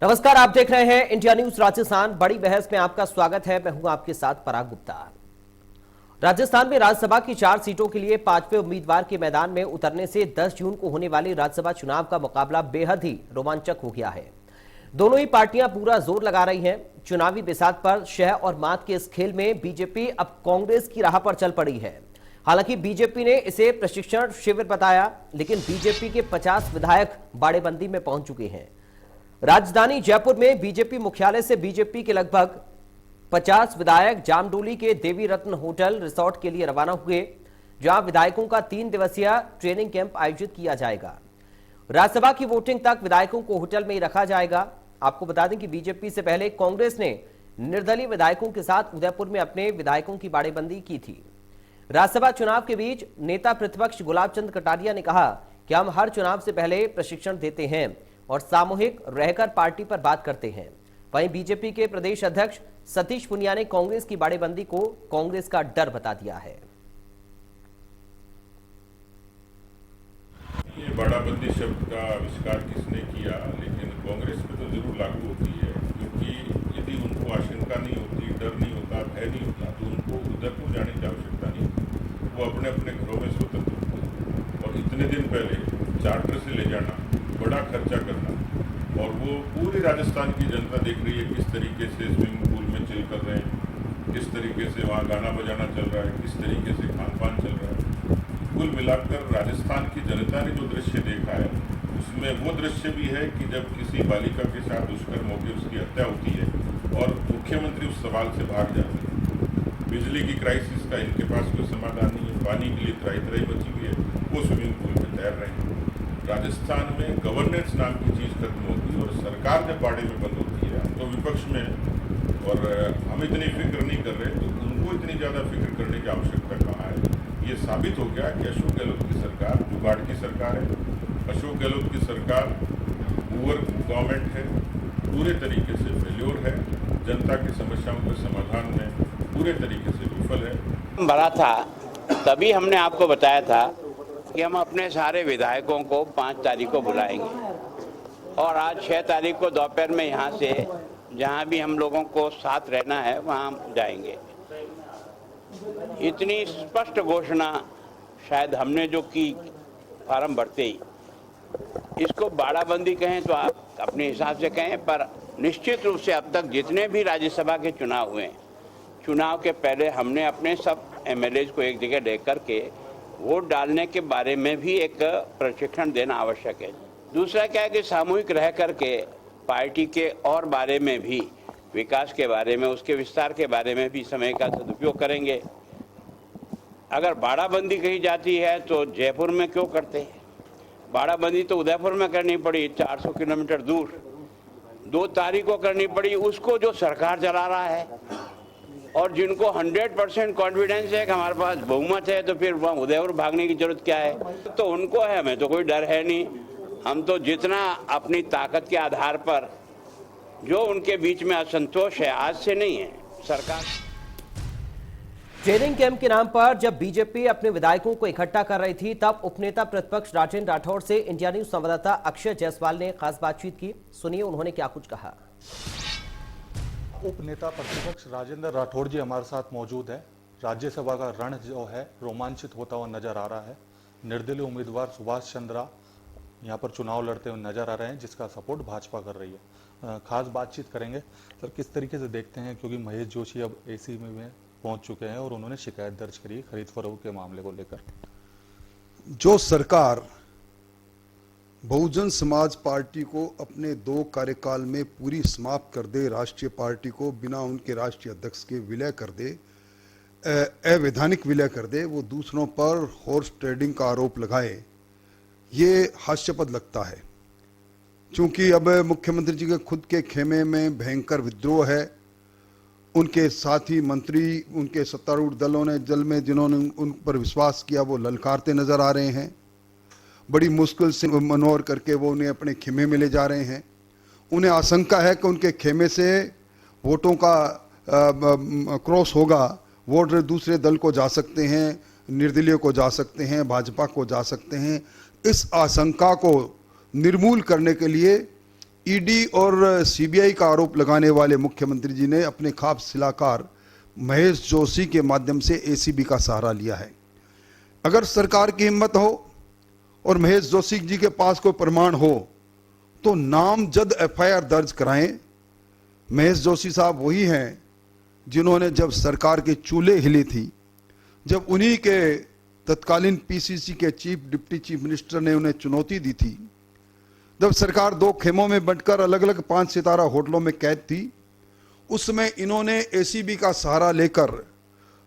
नमस्कार, आप देख रहे हैं इंडिया न्यूज राजस्थान। बड़ी बहस में आपका स्वागत है। मैं हूं आपके साथ पराग गुप्ता। राजस्थान में राज्यसभा की 4 सीटों के लिए 5वें उम्मीदवार के मैदान में उतरने से 10 जून को होने वाले राज्यसभा चुनाव का मुकाबला बेहद ही रोमांचक हो गया है। दोनों ही पार्टियां पूरा जोर लगा रही हैं। चुनावी बिसात पर शह और मात के इस खेल में बीजेपी अब कांग्रेस की राह पर चल पड़ी है। हालांकि बीजेपी ने इसे प्रशिक्षण शिविर बताया, लेकिन बीजेपी के 50 विधायक बाड़ेबंदी में पहुंच चुके हैं। राजधानी जयपुर में बीजेपी मुख्यालय से बीजेपी के लगभग 50 विधायक जामडोली के देवी रत्न होटल रिसोर्ट के लिए रवाना हुए, जहां विधायकों का 3 दिवसीय ट्रेनिंग कैंप आयोजित किया जाएगा। राज्यसभा की वोटिंग तक विधायकों को होटल में ही रखा जाएगा। आपको बता दें कि बीजेपी से पहले कांग्रेस ने निर्दलीय विधायकों के साथ उदयपुर में अपने विधायकों की बाड़ेबंदी की थी। राज्यसभा चुनाव के बीच नेता प्रतिपक्ष गुलाब चंद कटारिया ने कहा कि हम हर चुनाव से पहले प्रशिक्षण देते हैं और सामूहिक रहकर पार्टी पर बात करते हैं। वहीं बीजेपी के प्रदेश अध्यक्ष सतीश पुनिया ने कांग्रेस की बाड़ेबंदी को कांग्रेस का डर बता दिया है। ये बाड़ाबंदी शब्द का आविष्कार किसने किया, लेकिन कांग्रेस में तो जरूर लागू होती है, क्योंकि यदि उनको आशंका नहीं होती, डर नहीं होता, भय नहीं होता, तो उनको उदयपुर जाने की आवश्यकता नहीं होती। वो अपने अपने घरों में स्वतंत्र होते। और इतने दिन पहले चार्टर से ले जाना, बड़ा खर्चा करना, और वो पूरी राजस्थान की जनता देख रही है किस तरीके से स्विमिंग पूल में चिल कर रहे हैं, किस तरीके से वहाँ गाना बजाना चल रहा है, किस तरीके से खान पान चल रहा है। कुल मिलाकर राजस्थान की जनता ने जो दृश्य देखा है, उसमें वो दृश्य भी है कि जब किसी बालिका के साथ दुष्कर्म होकर उसकी हत्या होती है और मुख्यमंत्री उस सवाल से भाग जाते हैं। बिजली की क्राइसिस का इनके पास कोई समाधान नहीं है, पानी के लिए त्राही त्राही बची हुई है, वो स्विमिंग पूल में तैर रहे हैं। राजस्थान में गवर्नेंस नाम की चीज़ खत्म होगी और सरकार जब बाड़े में बंद होती है तो विपक्ष में और हम इतनी फिक्र नहीं कर रहे, तो उनको इतनी ज़्यादा फिक्र करने की आवश्यकता कहाँ है। ये साबित हो गया कि अशोक गहलोत की सरकार जुगाड़ की सरकार है। अशोक गहलोत की सरकार पुअर गवर्नमेंट है, पूरे तरीके से फेल्योर है, जनता की समस्याओं के समाधान में पूरे तरीके से विफल है। भरा था तभी हमने आपको बताया था कि हम अपने सारे विधायकों को 5 तारीख को बुलाएंगे और आज 6 तारीख को दोपहर में यहाँ से जहाँ भी हम लोगों को साथ रहना है वहाँ जाएंगे। इतनी स्पष्ट घोषणा शायद हमने जो की फार्म भरते ही, इसको बाड़ाबंदी कहें तो आप अपने हिसाब से कहें, पर निश्चित रूप से अब तक जितने भी राज्यसभा के चुनाव हुए, चुनाव के पहले हमने अपने सब एमएलए को एक जगह लेकर के वोट डालने के बारे में भी एक प्रशिक्षण देना आवश्यक है। दूसरा क्या है कि सामूहिक रह करके पार्टी के और बारे में भी, विकास के बारे में, उसके विस्तार के बारे में भी समय का सदुपयोग करेंगे। अगर बाड़ाबंदी कही जाती है तो जयपुर में क्यों करते हैं? बाड़ाबंदी तो उदयपुर में करनी पड़ी, 400 किलोमीटर दूर। 2 तारीख को करनी पड़ी, उसको जो सरकार चला रहा है और जिनको 100% कॉन्फिडेंस है कि हमारे पास बहुमत है, तो फिर वहाँ उदयपुर भागने की जरूरत क्या है? तो उनको है, हमें तो कोई डर है नहीं। हम तो जितना अपनी ताकत के आधार पर जो उनके बीच में असंतोष है, आज से नहीं है सरकार। ट्रेनिंग कैंप के नाम पर जब बीजेपी अपने विधायकों को इकट्ठा कर रही थी, तब उपनेता प्रतिपक्ष राजेंद्र राठौड़ से इंडिया न्यूज संवाददाता अक्षय जायसवाल ने खास बातचीत की। सुनिए उन्होंने क्या कुछ कहा। उपनेता प्रतिपक्ष राजेंद्र राठौड़ जी हमारे साथ मौजूद है। राज्यसभा का रण जो है रोमांचित होता हुआ नजर आ रहा है। निर्दलीय उम्मीदवार सुभाष चंद्रा यहाँ पर चुनाव लड़ते हुए नजर आ रहे हैं, जिसका सपोर्ट भाजपा कर रही है। खास बातचीत करेंगे सर, किस तरीके से देखते हैं, क्योंकि महेश जोशी अब एसी में पहुंच चुके हैं और उन्होंने शिकायत दर्ज करी खरीद फरोख्त के मामले को लेकर। जो सरकार बहुजन समाज पार्टी को अपने 2 कार्यकाल में पूरी समाप्त कर दे, राष्ट्रीय पार्टी को बिना उनके राष्ट्रीय अध्यक्ष के विलय कर दे, अवैधानिक विलय कर दे, वो दूसरों पर हॉर्स ट्रेडिंग का आरोप लगाए, ये हास्यास्पद लगता है। क्योंकि अब मुख्यमंत्री जी के खुद के खेमे में भयंकर विद्रोह है। उनके साथी मंत्री, उनके सत्तारूढ़ दलों ने जल में जिन्होंने उन पर विश्वास किया, वो ललकारते नजर आ रहे हैं। बड़ी मुश्किल से मनोर करके वो उन्हें अपने खेमे में ले जा रहे हैं। उन्हें आशंका है कि उनके खेमे से वोटों का क्रॉस होगा, वोट दूसरे दल को जा सकते हैं, निर्दलीय को जा सकते हैं, भाजपा को जा सकते हैं। इस आशंका को निर्मूल करने के लिए ईडी और सीबीआई का आरोप लगाने वाले मुख्यमंत्री जी ने अपने खास सलाहकार महेश जोशी के माध्यम से एसीबी का सहारा लिया है। अगर सरकार की हिम्मत हो और महेश जोशी जी के पास कोई प्रमाण हो तो नामजद एफआईआर दर्ज कराएं। महेश जोशी साहब वही हैं जिन्होंने जब सरकार के चूल्हे हिली थी, जब उन्हीं के तत्कालीन पीसीसी के डिप्टी चीफ मिनिस्टर ने उन्हें चुनौती दी थी, जब सरकार 2 खेमों में बंटकर अलग अलग 5 सितारा होटलों में कैद थी, उसमें इन्होंने एसीबी का सहारा लेकर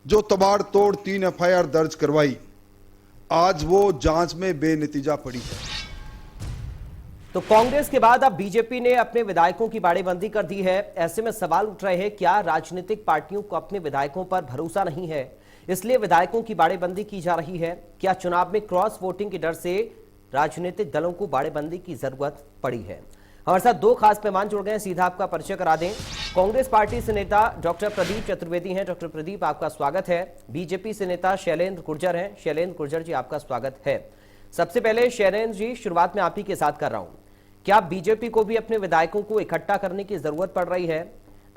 जो तबाड़तोड़ 3 एफआईआर दर्ज करवाई, आज वो जांच में बेनतीजा पड़ी है। तो कांग्रेस के बाद अब बीजेपी ने अपने विधायकों की बाड़ेबंदी कर दी है। ऐसे में सवाल उठ रहे हैं, क्या राजनीतिक पार्टियों को अपने विधायकों पर भरोसा नहीं है, इसलिए विधायकों की बाड़ेबंदी की जा रही है? क्या चुनाव में क्रॉस वोटिंग के डर से राजनीतिक दलों को बाड़ेबंदी की जरूरत पड़ी है? हमारे साथ 2 खास मेहमान जुड़ गए हैं, सीधा आपका परिचय करा दें। कांग्रेस पार्टी से नेता डॉक्टर प्रदीप चतुर्वेदी हैं। डॉक्टर प्रदीप, आपका स्वागत है। बीजेपी से नेता शैलेंद्र गुर्जर हैं। शैलेंद्र गुर्जर जी, आपका स्वागत है। सबसे पहले शैलेंद्र जी, शुरुआत में आप ही के साथ कर रहा हूं, क्या बीजेपी को भी अपने विधायकों को इकट्ठा करने की जरूरत पड़ रही है?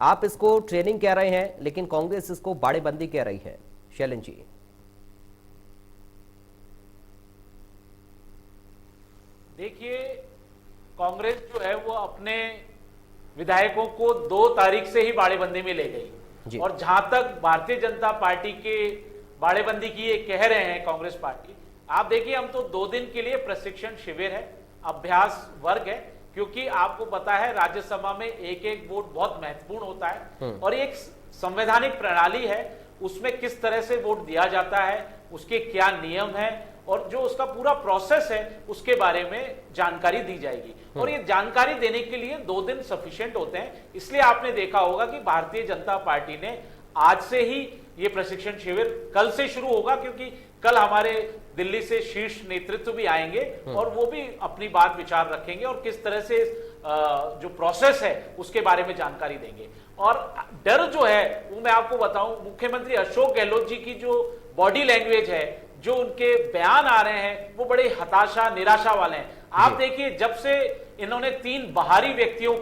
आप इसको ट्रेनिंग कह रहे हैं, लेकिन कांग्रेस इसको बाड़ेबंदी कह रही है। शैलेंद्र जी। देखिए, कांग्रेस जो है वो अपने विधायकों को 2 तारीख से ही बाड़ेबंदी में ले गई, और जहां तक भारतीय जनता पार्टी के बाड़ेबंदी की ये कह रहे हैं कांग्रेस पार्टी, आप देखिए, हम तो 2 दिन के लिए प्रशिक्षण शिविर है, अभ्यास वर्ग है, क्योंकि आपको पता है राज्यसभा में एक वोट बहुत महत्वपूर्ण होता है और एक संवैधानिक प्रणाली है, उसमें किस तरह से वोट दिया जाता है, उसके क्या नियम है और जो उसका पूरा प्रोसेस है उसके बारे में जानकारी दी जाएगी। और ये जानकारी देने के लिए 2 दिन सफिशिएंट होते हैं। इसलिए आपने देखा होगा कि भारतीय जनता पार्टी ने आज से ही ये प्रशिक्षण शिविर, कल से शुरू होगा, क्योंकि कल हमारे दिल्ली से शीर्ष नेतृत्व भी आएंगे और वो भी अपनी बात विचार रखेंगे और किस तरह से जो प्रोसेस है उसके बारे में जानकारी देंगे। और डर जो है वो मैं आपको बताऊं, मुख्यमंत्री अशोक गहलोत जी की जो बॉडी लैंग्वेज है, जो उनके बयान आ रहे हैं, वो बड़े हताशा निराशा वाले हैं। आप देखिए, जब से इन्होंने 3 बाहरी व्यक्तियों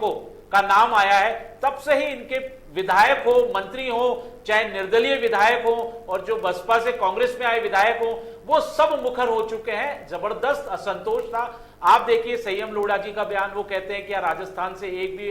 का नाम आया है, तब से ही इनके विधायक हो, मंत्री हो, चाहे निर्दलीय विधायक हो और जो बसपा से कांग्रेस में आए विधायक हो, वो सब मुखर हो चुके हैं। जबरदस्त असंतोष था। आप देखिए संयम लोढ़ा जी का बयान, वो कहते हैं कि यार राजस्थान से एक भी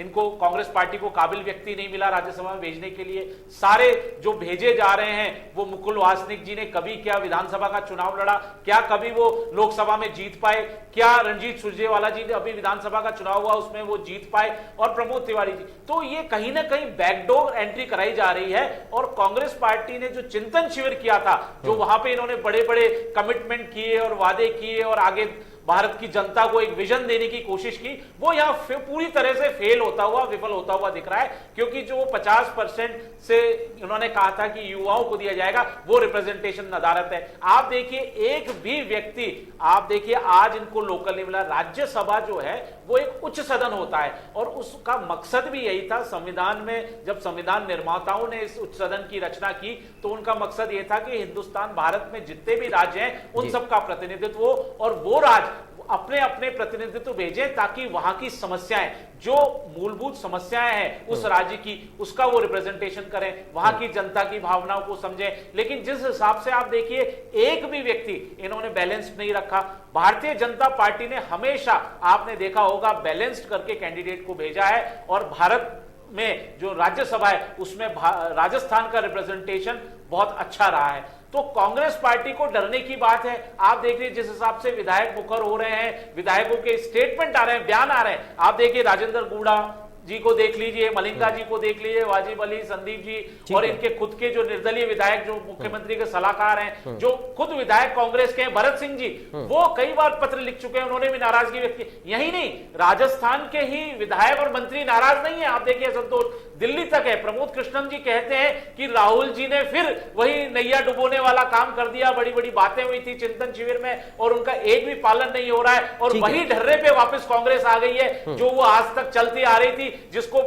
इनको कांग्रेस पार्टी को काबिल व्यक्ति नहीं मिला राज्यसभा में भेजने के लिए। सारे जो भेजे जा रहे हैं, वो मुकुल वासनिक जी ने कभी क्या विधानसभा का चुनाव लड़ा, क्या कभी वो लोकसभा में जीत पाए, क्या रणजीत सुरजेवाला जी ने अभी विधानसभा का चुनाव हुआ उसमें वो जीत पाए, और प्रमोद तिवारी जी। तो ये कहीं ना कहीं बैकडोर एंट्री कराई जा रही है। और कांग्रेस पार्टी ने जो चिंतन शिविर किया था, जो वहां पे इन्होंने बड़े बड़े कमिटमेंट किए और वादे किए और आगे भारत की जनता को एक विजन देने की कोशिश की, वो यहां पूरी तरह से फेल होता हुआ, विफल होता हुआ दिख रहा है। क्योंकि जो 50% से उन्होंने कहा था कि युवाओं को दिया जाएगा, वो रिप्रेजेंटेशन नदारत है। आप देखिए, एक भी व्यक्ति, आप देखिए आज इनको लोकल नहीं मिला। राज्यसभा जो है वो एक उच्च सदन होता है और उसका मकसद भी यही था। संविधान में जब संविधान निर्माताओं ने इस उच्च सदन की रचना की, तो उनका मकसद यह था कि हिंदुस्तान, भारत में जितने भी राज्य हैं उन सबका प्रतिनिधित्व हो और वो राज्य अपने अपने प्रतिनिधित्व भेजें, ताकि वहां की समस्याएं, जो मूलभूत समस्याएं हैं उस राज्य की, उसका वो रिप्रेजेंटेशन करें, वहां की जनता की भावनाओं को समझें। लेकिन जिस हिसाब से आप देखिए, एक भी व्यक्ति इन्होंने बैलेंस्ड नहीं रखा। भारतीय जनता पार्टी ने हमेशा, आपने देखा होगा, बैलेंस्ड करके कैंडिडेट को भेजा है और भारत में जो राज्यसभा है उसमें राजस्थान का रिप्रेजेंटेशन बहुत अच्छा रहा है। तो कांग्रेस पार्टी को डरने की बात है। आप देख लीजिए जिस हिसाब से विधायक मुखर हो रहे हैं, विधायकों के स्टेटमेंट आ रहे हैं, बयान आ रहे हैं। आप देखिए राजेंद्र गूढ़ा जी को देख लीजिए, मलिंगा जी को देख लीजिए, वाजिब अली, संदीप जी और इनके खुद के जो निर्दलीय विधायक जो मुख्यमंत्री के सलाहकार हैं, जो खुद विधायक कांग्रेस के हैं, भरत सिंह जी, वो कई बार पत्र लिख चुके हैं, उन्होंने भी नाराजगी व्यक्त की। यही नहीं, राजस्थान के ही विधायक और मंत्री नाराज नहीं है। आप देखिए संतोष दिल्ली तक है। प्रमोद कृष्णन जी कहते हैं कि राहुल जी ने फिर वही नैया डुबोने वाला काम कर दिया। बड़ी बड़ी बातें हुई थी चिंतन शिविर में और उनका एक भी पालन नहीं हो रहा है और वही ढर्रे पे वापस कांग्रेस आ गई है, जो वो आज तक चलती आ रही थी, जिसको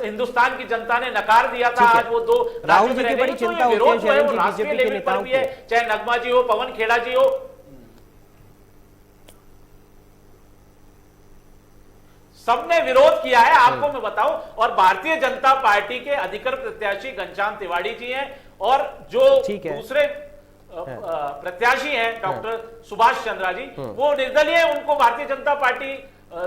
हिंदुस्तान की जनता ने नकार दिया था। आज वो 2 राहुल जी की बड़ी चिंता होती है शैलेंद्र जी, राष्ट्रीय लेवल पर भी है, चाहे नगमा जी हो, पवन खेड़ा जी हो। सबने विरोध किया है, आपको मैं बताऊं। और भारतीय जनता पार्टी के अधिकृत प्रत्याशी घनश्याम तिवारी जी हैं और जो दूसरे प्रत्याशी हैं डॉक्टर सुभाष चंद्रा जी, वो निर्दलीय है, उनको भारतीय जनता पार्टी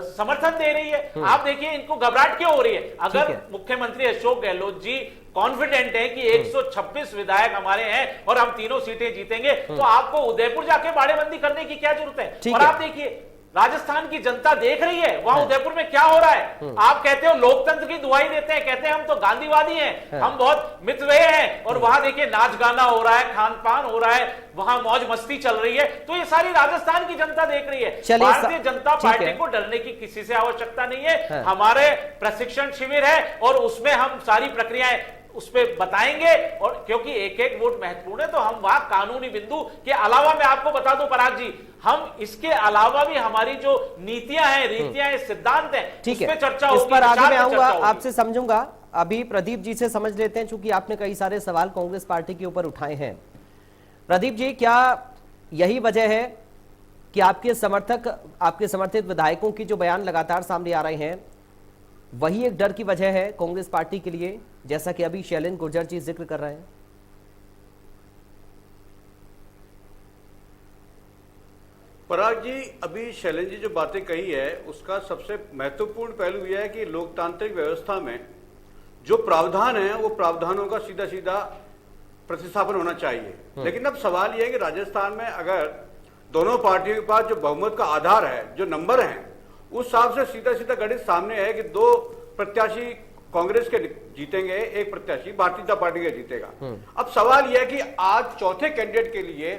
समर्थन दे रही है। आप देखिए इनको घबराहट क्यों हो रही है। अगर मुख्यमंत्री अशोक गहलोत जी कॉन्फिडेंट है कि 126 विधायक हमारे हैं और हम तीनों सीटें जीतेंगे, तो आपको उदयपुर जाके बाड़ेबंदी करने की क्या जरूरत है। और आप देखिए राजस्थान की जनता देख रही है वहां उदयपुर में क्या हो रहा है। आप कहते हो लोकतंत्र की दुहाई देते हैं, कहते हैं हम तो गांधीवादी हैं, हम बहुत मितव्यय हैं, और वहां देखिए नाच गाना हो रहा है, खान पान हो रहा है, वहां मौज मस्ती चल रही है। तो ये सारी राजस्थान की जनता देख रही है। भारतीय जनता पार्टी को डरने की किसी से आवश्यकता नहीं है। हमारे प्रशिक्षण शिविर है और उसमें हम सारी प्रक्रियाएं उस पर बताएंगे, और क्योंकि एक एक वोट महत्वपूर्ण है, तो हम वहां कानूनी बिंदु के अलावा, मैं आपको बता दूं पराग जी, हम इसके अलावा भी हमारी जो नीतियां हैं, रीतियां हैं, सिद्धांत हैं, उस पे चर्चा होगी, इस पर आगे मैं आऊंगा, आपसे समझूंगा। अभी प्रदीप जी से समझ लेते हैं, चूंकि आपने कई सारे सवाल कांग्रेस पार्टी के ऊपर उठाए हैं। प्रदीप जी, क्या यही वजह है कि आपके समर्थित विधायकों की जो बयान लगातार सामने आ रहे हैं, वही एक डर की वजह है कांग्रेस पार्टी के लिए, जैसा कि अभी शैलेंद्र गुर्जर जी जिक्र कर रहे हैं? पराग जी, अभी शैलेंद्र जी जो बातें कही है उसका सबसे महत्वपूर्ण पहलू यह है कि लोकतांत्रिक व्यवस्था में जो प्रावधान है वो प्रावधानों का सीधा सीधा प्रतिस्थापन होना चाहिए। लेकिन अब सवाल यह है कि राजस्थान में अगर दोनों पार्टियों के पास जो बहुमत का आधार है, जो नंबर है, उस हिसाब से सीधा सीधा गणित सामने है कि 2 प्रत्याशी कांग्रेस के जीतेंगे, 1 प्रत्याशी भारतीय जनता पार्टी का जीतेगा। अब सवाल यह है कि आज चौथे कैंडिडेट के लिए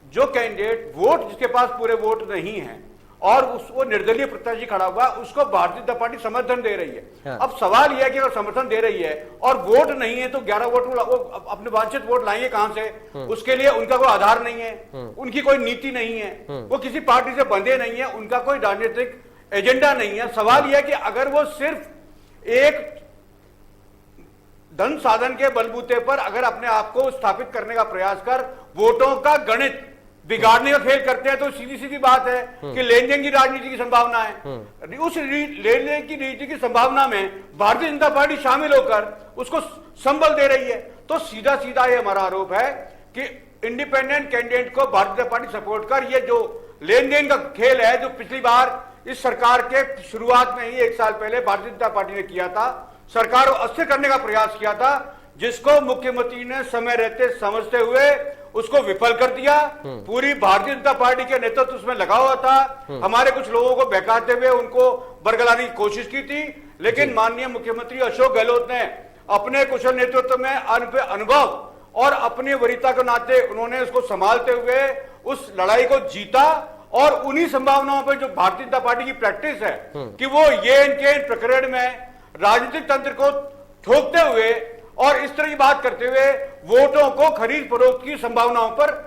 जो कैंडिडेट वोट, जिसके पास पूरे वोट नहीं है और वो निर्दलीय प्रत्याशी खड़ा हुआ, उसको भारतीय जनता पार्टी समर्थन दे रही है। अब सवाल यह है कि अगर समर्थन दे रही है और वोट नहीं है तो 11 वोट वो अपने वांछित वोट लाएंगे कहां से? उसके लिए उनका कोई आधार नहीं है, उनकी कोई नीति नहीं है, वो किसी पार्टी से बंधे नहीं है, उनका कोई राजनीतिक एजेंडा नहीं है। सवाल यह है कि अगर वो सिर्फ एक धन साधन के बलबूते पर अगर अपने आप को स्थापित करने का प्रयास कर वोटों का गणित बिगाड़ने का खेल करते हैं, तो सीधी सीधी बात है कि लेन देन की राजनीति की संभावना है। उस लेन देन की नीति की संभावना में भारतीय जनता पार्टी शामिल होकर उसको संबल दे रही है। तो सीधा सीधा ये हमारा आरोप है कि इंडिपेंडेंट कैंडिडेट को भारतीय जनता पार्टी सपोर्ट कर, ये जो लेन देन का खेल है, जो पिछली बार इस सरकार के शुरुआत में ही 1 साल पहले भारतीय जनता पार्टी ने किया था, सरकार को अस्थिर करने का प्रयास किया था, जिसको मुख्यमंत्री ने समय रहते समझते हुए उसको विफल कर दिया। पूरी भारतीय जनता पार्टी के नेतृत्व उसमें लगा हुआ था, हमारे कुछ लोगों को बहकाते हुए उनको बरगलाने की कोशिश की थी, लेकिन माननीय मुख्यमंत्री अशोक गहलोत ने अपने कुशल नेतृत्व में अनुभव और अपनी वरीयता के नाते उन्होंने उसको संभालते हुए उस लड़ाई को जीता। और उन्हीं संभावनाओं पर जो भारतीय जनता पार्टी की प्रैक्टिस है कि वो ये इनके प्रकरण में राजनीतिक तंत्र को ठोकते हुए और इस तरह की बात करते हुए वोटों को खरीद फरोख्त की संभावनाओं पर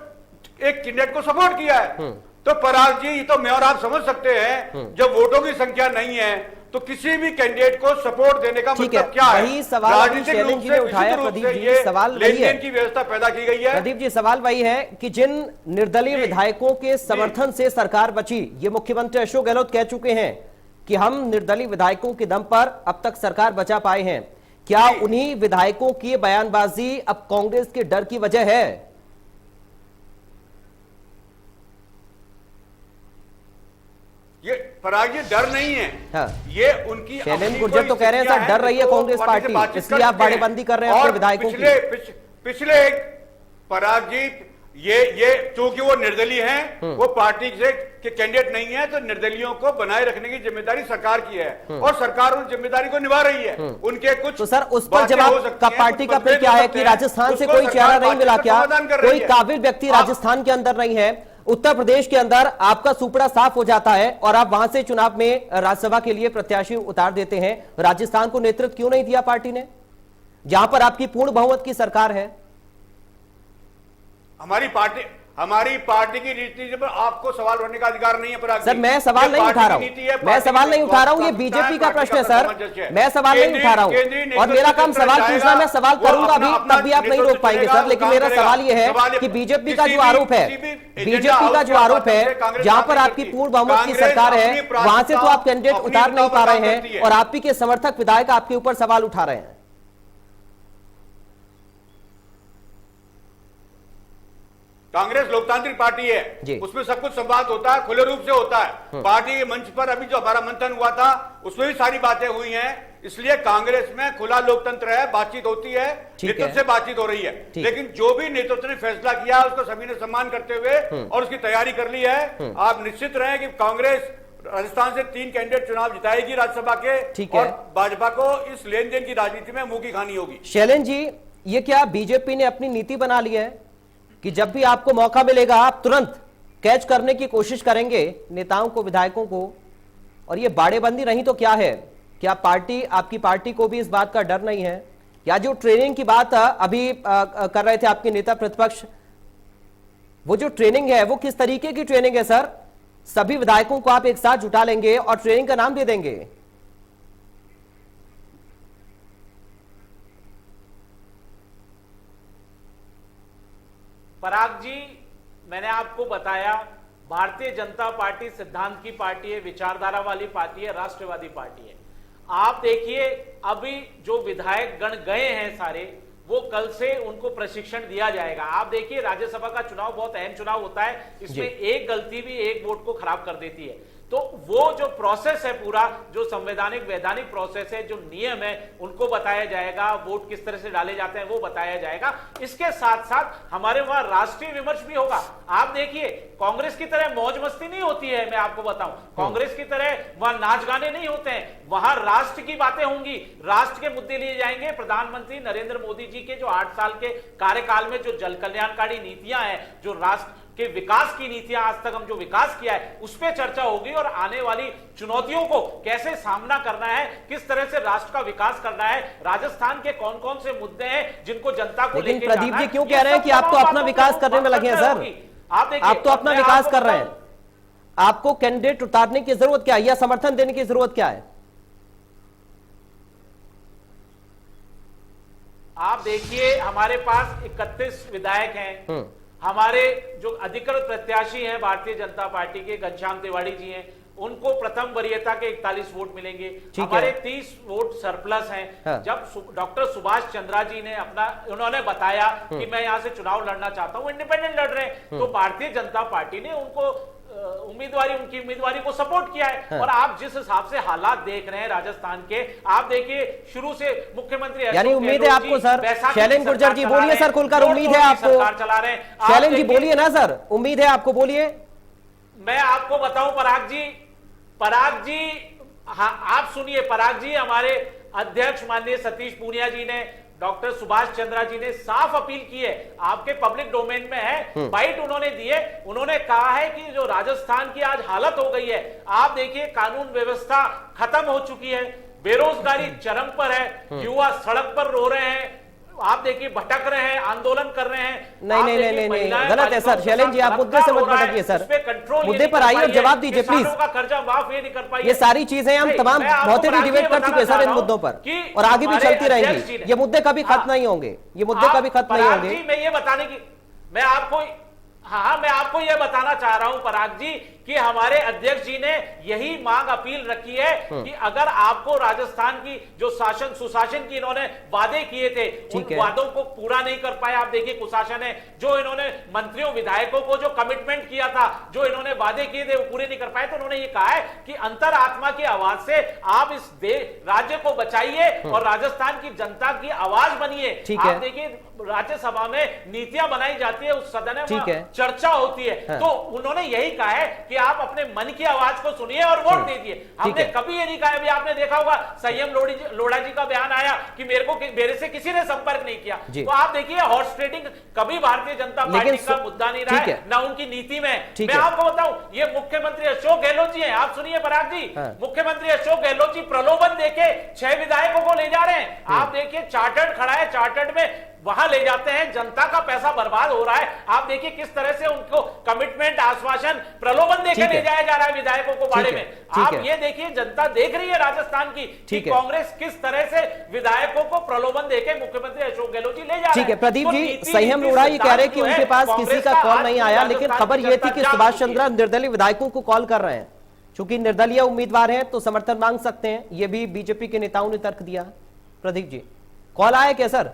एक कैंडिडेट को सपोर्ट किया है। तो पराग जी, ये तो मैं और आप समझ सकते हैं, जब वोटों की संख्या नहीं है तो किसी भी कैंडिडेट को सपोर्ट देने का मतलब क्या है? वही सवाल राजनीतिक रूप से उठाया प्रदीप जी, सवाल वही है, की व्यवस्था पैदा की गई है। प्रदीप जी, सवाल वही है कि जिन निर्दलीय विधायकों के समर्थन से सरकार बची, ये मुख्यमंत्री अशोक गहलोत कह चुके हैं कि हम निर्दलीय विधायकों के दम पर अब तक सरकार बचा पाए हैं। क्या उन्हीं विधायकों की बयानबाजी अब कांग्रेस के डर की वजह है? ये पराग, ये डर नहीं है। हाँ। ये उनकी शैलेंद्र गुर्जर तो कह रहे हैं सर डर रही है कांग्रेस पार्टी, इसलिए आप बाड़ेबंदी कर रहे हैं अपने विधायकों की। पिछले एक पराग जी, ये चूंकि वो निर्दलीय हैं, वो पार्टी से के कैंडिडेट नहीं है, तो निर्दलियों को बनाए रखने की जिम्मेदारी सरकार की है और सरकार उस जिम्मेदारी को निभा रही है। उनके कुछ तो सर उस पर जवाब का पार्टी का फिर क्या है कि राजस्थान से कोई चेहरा नहीं मिला क्या? कोई काबिल व्यक्ति राजस्थान के अंदर नहीं है? उत्तर प्रदेश के अंदर आपका सुपड़ा साफ हो जाता है और आप वहां से चुनाव में राज्यसभा के लिए प्रत्याशी उतार देते हैं। राजस्थान को नेतृत्व क्यों नहीं दिया पार्टी ने, जहां पर आपकी पूर्ण बहुमत की सरकार है? हमारी हमारी पार्टी की नीति पर आपको सवाल उठाने का अधिकार नहीं है पराग जी। सर मैं सवाल नहीं उठा रहा हूं, मैं सवाल नहीं उठा रहा हूं, ये बीजेपी का प्रश्न है सर, मैं सवाल नहीं उठा रहा हूं और मेरा काम सवाल पूछना, मैं सवाल करूंगा भी, तब भी आप नहीं रोक पाएंगे सर। लेकिन मेरा सवाल ये है कि बीजेपी का जो आरोप है, बीजेपी का जो आरोप है, जहां पर आपकी पूर्ण बहुमत की सरकार है, वहां से तो आप कैंडिडेट उतार नहीं पा रहे हैं और आप ही के समर्थक विधायक आपके ऊपर सवाल उठा रहे हैं। कांग्रेस लोकतांत्रिक पार्टी है, उसमें सब कुछ संवाद होता है, खुले रूप से होता है। पार्टी के मंच पर अभी जो हमारा मंथन हुआ था उसमें भी सारी बातें हुई हैं, इसलिए कांग्रेस में खुला लोकतंत्र है, बातचीत होती है, नेतृत्व से बातचीत हो रही है। लेकिन जो भी नेतृत्व ने फैसला किया उसको सभी ने सम्मान करते हुए और उसकी तैयारी कर ली है। आप निश्चित रहें कि कांग्रेस राजस्थान से 3 कैंडिडेट चुनाव जिताएगी राज्यसभा के, और भाजपा को इस लेन देन की राजनीति में मुंह की खानी होगी। शैलेंद्र जी, ये क्या बीजेपी ने अपनी नीति बना ली है कि जब भी आपको मौका मिलेगा आप तुरंत कैच करने की कोशिश करेंगे नेताओं को, विधायकों को, और ये बाड़ेबंदी नहीं तो क्या है? क्या पार्टी, आपकी पार्टी को भी इस बात का डर नहीं है? या जो ट्रेनिंग की बात अभी कर रहे थे आपके नेता प्रतिपक्ष, वो जो ट्रेनिंग है वो किस तरीके की ट्रेनिंग है सर? सभी विधायकों को आप एक साथ जुटा लेंगे और ट्रेनिंग का नाम दे देंगे? पराग जी, मैंने आपको बताया भारतीय जनता पार्टी सिद्धांत की पार्टी है, विचारधारा वाली पार्टी है, राष्ट्रवादी पार्टी है। आप देखिए अभी जो विधायक गण गए हैं सारे, वो कल से उनको प्रशिक्षण दिया जाएगा। आप देखिए राज्यसभा का चुनाव बहुत अहम चुनाव होता है, इसमें एक गलती भी एक वोट को खराब कर देती है। तो वो जो प्रोसेस है पूरा, जो संवैधानिक वैधानिक प्रोसेस है, जो नियम है, उनको बताया जाएगा, वोट किस तरह से डाले जाते हैं वो बताया जाएगा। इसके साथ साथ हमारे वहां राष्ट्रीय विमर्श भी होगा। आप देखिए कांग्रेस की तरह मौज मस्ती नहीं होती है, मैं आपको बताऊं, कांग्रेस की तरह वहां नाच गाने नहीं होते हैं, वहां राष्ट्र की बातें होंगी, राष्ट्र के मुद्दे लिए जाएंगे। प्रधानमंत्री नरेंद्र मोदी जी के जो 8 साल के कार्यकाल में जो जल कल्याणकारी नीतियां हैं, जो राष्ट्र के विकास की नीतियां, आज तक हम जो विकास किया है उस पर चर्चा होगी, और आने वाली चुनौतियों को कैसे सामना करना है, किस तरह से राष्ट्र का विकास करना है, राजस्थान के कौन कौन से मुद्दे हैं जिनको जनता को लेकिन प्रदीप जी क्यों कह रहे हैं कि आप तो अपना विकास करने में लगे हैं सर? आप तो अपना विकास कर रहे हैं, आपको कैंडिडेट उतारने की जरूरत क्या है या समर्थन देने की जरूरत क्या है? आप देखिए हमारे पास 31 विधायक हैं, हमारे जो अधिकृत प्रत्याशी हैं भारतीय जनता पार्टी के घनश्याम तिवारी जी हैं, उनको प्रथम वरीयता के 41 वोट मिलेंगे। हमारे 30 वोट सरप्लस हैं। हाँ। जब डॉक्टर सुभाष चंद्रा जी ने उन्होंने बताया कि मैं यहां से चुनाव लड़ना चाहता हूं, इंडिपेंडेंट लड़ रहे हैं, तो भारतीय जनता पार्टी ने उनको उनकी उम्मीदवारी को सपोर्ट किया है। हाँ। और आप जिस हिसाब से हालात देख रहे हैं राजस्थान के, आप देखिए शुरू से मुख्यमंत्री, यानी उम्मीद है आपको सर? शैलेंद्र गुर्जर जी बोलिए सर, खुलकर उम्मीद है आपको? सरकार चला रहे हैं, शैलेंद्र जी बोलिए ना सर, उम्मीद है आपको, बोलिए। मैं आपको बताऊं पराग जी, हाँ आप सुनिए पराग जी, हमारे अध्यक्ष माननीय सतीश पूनिया जी ने, डॉक्टर सुभाष चंद्रा जी ने साफ अपील की है, आपके पब्लिक डोमेन में है, बाइट उन्होंने दिए, उन्होंने कहा है कि जो राजस्थान की आज हालत हो गई है, आप देखिए कानून व्यवस्था खत्म हो चुकी है, बेरोजगारी चरम पर है, युवा सड़क पर रो रहे हैं, आप देखिए भटक रहे हैं, आंदोलन कर रहे हैं। नहीं, गलत है सर। शैलेंद्र जी आप मुद्दे से मत भटकिए सर, मुद्दे पर आइए और जवाब दीजिए प्लीज। का कर्जा माफ ये नहीं कर पाई, ये सारी चीजें हम तमाम बहुत ही डिबेट कर चुके हैं सर इन मुद्दों पर, और आगे भी चलती रहेंगी। ये मुद्दे कभी खत्म नहीं होंगे, ये मुद्दे कभी खत्म नहीं होंगे। मैं ये बताने की, मैं आपको यह बताना चाह रहा हूं पराग जी कि हमारे अध्यक्ष जी ने यही मांग अपील रखी है कि अगर आपको राजस्थान की जो शासन सुशासन की इन्होंने वादे किए थे, उन वादों को पूरा नहीं कर पाए। आप देखिए कुशासन है, जो इन्होंने मंत्रियों विधायकों को जो कमिटमेंट किया था, जो इन्होंने वादे किए थे वो पूरे नहीं कर पाए। तो उन्होंने ये कहा है कि अंतरात्मा की आवाज से आप इस राज्य को बचाइए और राजस्थान की जनता की आवाज बनिए। आप देखिए राज्यसभा में नीतियां बनाई जाती है, उस सदन में चर्चा होती है, तो उन्होंने यही कहा है कि आप अपने मन की आवाज को सुनिए और वोट दीजिए। हमने कभी ये नहीं कहा, अभी आपने देखा होगा संयम लोढ़ा जी का बयान आया कि मेरे से किसी ने संपर्क नहीं किया। तो आप देखिए हॉर्स ट्रेडिंग कभी भारतीय जनता पार्टी का मुद्दा नहीं रहा है, ना उनकी नीति में। मैं आपको बताऊं, ये मुख्यमंत्री अशोक गहलोत जी हैं, आप सुनिए पराग जी, मुख्यमंत्री अशोक गहलोत जी प्रलोभन देके 6 विधायकों को ले जा रहे हैं। आप देखिए चार्टर्ड खड़ा है, चार्टर्ड में वहां ले जाते हैं, जनता का पैसा बर्बाद हो रहा है। आप देखिए किस तरह से उनको कमिटमेंट, आश्वासन, प्रलोभन देकर ले जाया जा रहा है विधायकों को बाड़े में। आप ये देखिए, जनता देख रही है राजस्थान की कि कांग्रेस किस तरह से विधायकों को प्रलोभन देकर मुख्यमंत्री अशोक गहलोत जी ले जा रहे हैं। ठीक है प्रदीप जी, संयम लोढ़ा ये कह रहे हैं कि उनके पास किसी का कॉल नहीं आया, लेकिन खबर यह थी कि सुभाष चंद्रा निर्दलीय विधायकों को कॉल कर रहे हैं। चूंकि निर्दलीय उम्मीदवार हैं तो समर्थन मांग सकते हैं, यह भी बीजेपी के नेताओं ने तर्क दिया। प्रदीप जी, कॉल आया क्या सर?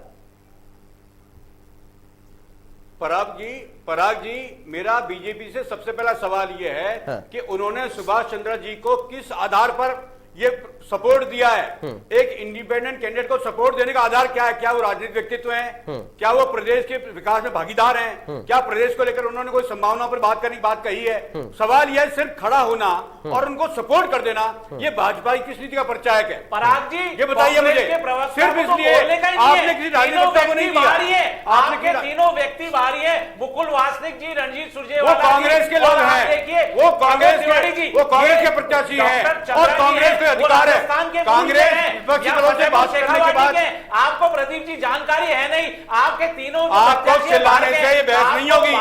पराग जी, मेरा बीजेपी से सबसे पहला सवाल यह है कि उन्होंने सुभाष चंद्रा जी को किस आधार पर ये सपोर्ट दिया है। एक इंडिपेंडेंट कैंडिडेट को सपोर्ट देने का आधार क्या है? क्या वो राजनीतिक व्यक्तित्व हैं? क्या वो प्रदेश के विकास में भागीदार हैं? क्या प्रदेश को लेकर उन्होंने कोई संभावना पर बात कही है? सवाल यह सिर्फ खड़ा होना और उनको सपोर्ट कर देना, ये भाजपा की किस नीति का परिचायक है? पराग जी, ये बताइए मुझे, सिर्फ इसलिए आपने किसी राजनीतिक व्यक्ति को नहीं दिया। आपके तीनों व्यक्ति बाहरी है, मुकुल वासनिक जी, रणजीत सुरजेवाला, वो कांग्रेस के लोग हैं, वो कांग्रेस के प्रत्याशी हैं और कांग्रेस अधिकार है। कांग्रेस विपक्षी दलों से बात करने के बाद आपको प्रदीप जी जानकारी है नहीं, आपके तीनों आपको चिल्लाने से ये बहस नहीं होगी,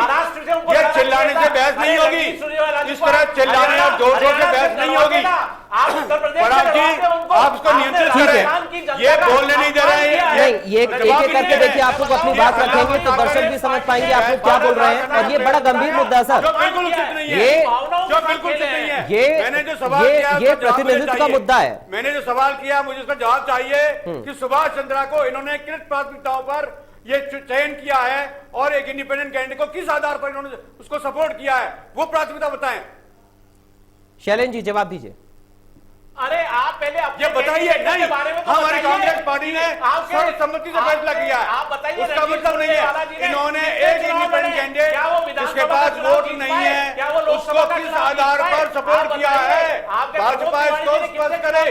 ये चिल्लाने से बहस नहीं होगी, इस तरह चिल्लाने और जोर जोर से बहस नहीं होगी। आप उत्तर प्रदेश आप इसको नियंत्रित करें, ये बोलने नहीं दे रहे हैं। नहीं, ये एक एक करके देखिए, आप लोग अपनी बात रखेंगे तो दर्शक भी समझ पाएंगे आप लोग क्या बोल रहे हैं। और ये बड़ा गंभीर मुद्दा है सर, बिल्कुल उचित नहीं है, जो बिल्कुल उचित नहीं है। मैंने जो सवाल किया ये प्रतिनिधित्व का मुद्दा है। मैंने जो सवाल किया मुझे उसका जवाब चाहिए कि सुभाष चंद्रा को इन्होंने किस प्राथमिकताओं पर ये चयन किया है और एक इंडिपेंडेंट कैंडिडेट को किस आधार पर इन्होंने उसको सपोर्ट किया है, वो प्राथमिकता बताएं। शैलेंद्र जी जवाब दीजिए। अरे आप पहले ये बताइए, नहीं हमारी कांग्रेस पार्टी ने सर्वसम्मति से फैसला किया है, आप बताइए, उसका मतलब नहीं है इन्होंने एक इंडिपेंडेंट कैंडिडेट जिसके पास वोट नहीं है उसको किस आधार पर सपोर्ट किया है। भाजपा इसको स्पष्ट करे,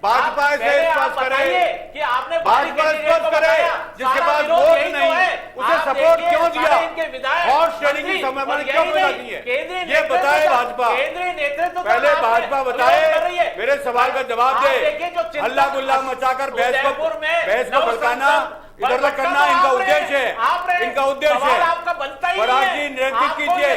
भाजपा इसे स्पष्ट करे कि आपने भाजपा स्पष्ट करे जिसके पास वोट नहीं उसे सपोर्ट क्यों दिया और शेयरिंग की समय क्यों बताती है, ये बताए भाजपा। केंद्रीय नेतृत्व पहले भाजपा बताए, मेरे सवाल का जवाब दे। हल्ला गुल्ला मचाकर बहस को भड़काना, इधर उधर करना इनका उद्देश्य है, इनका उद्देश्य है। पराग जी नियंत्रित कीजिए,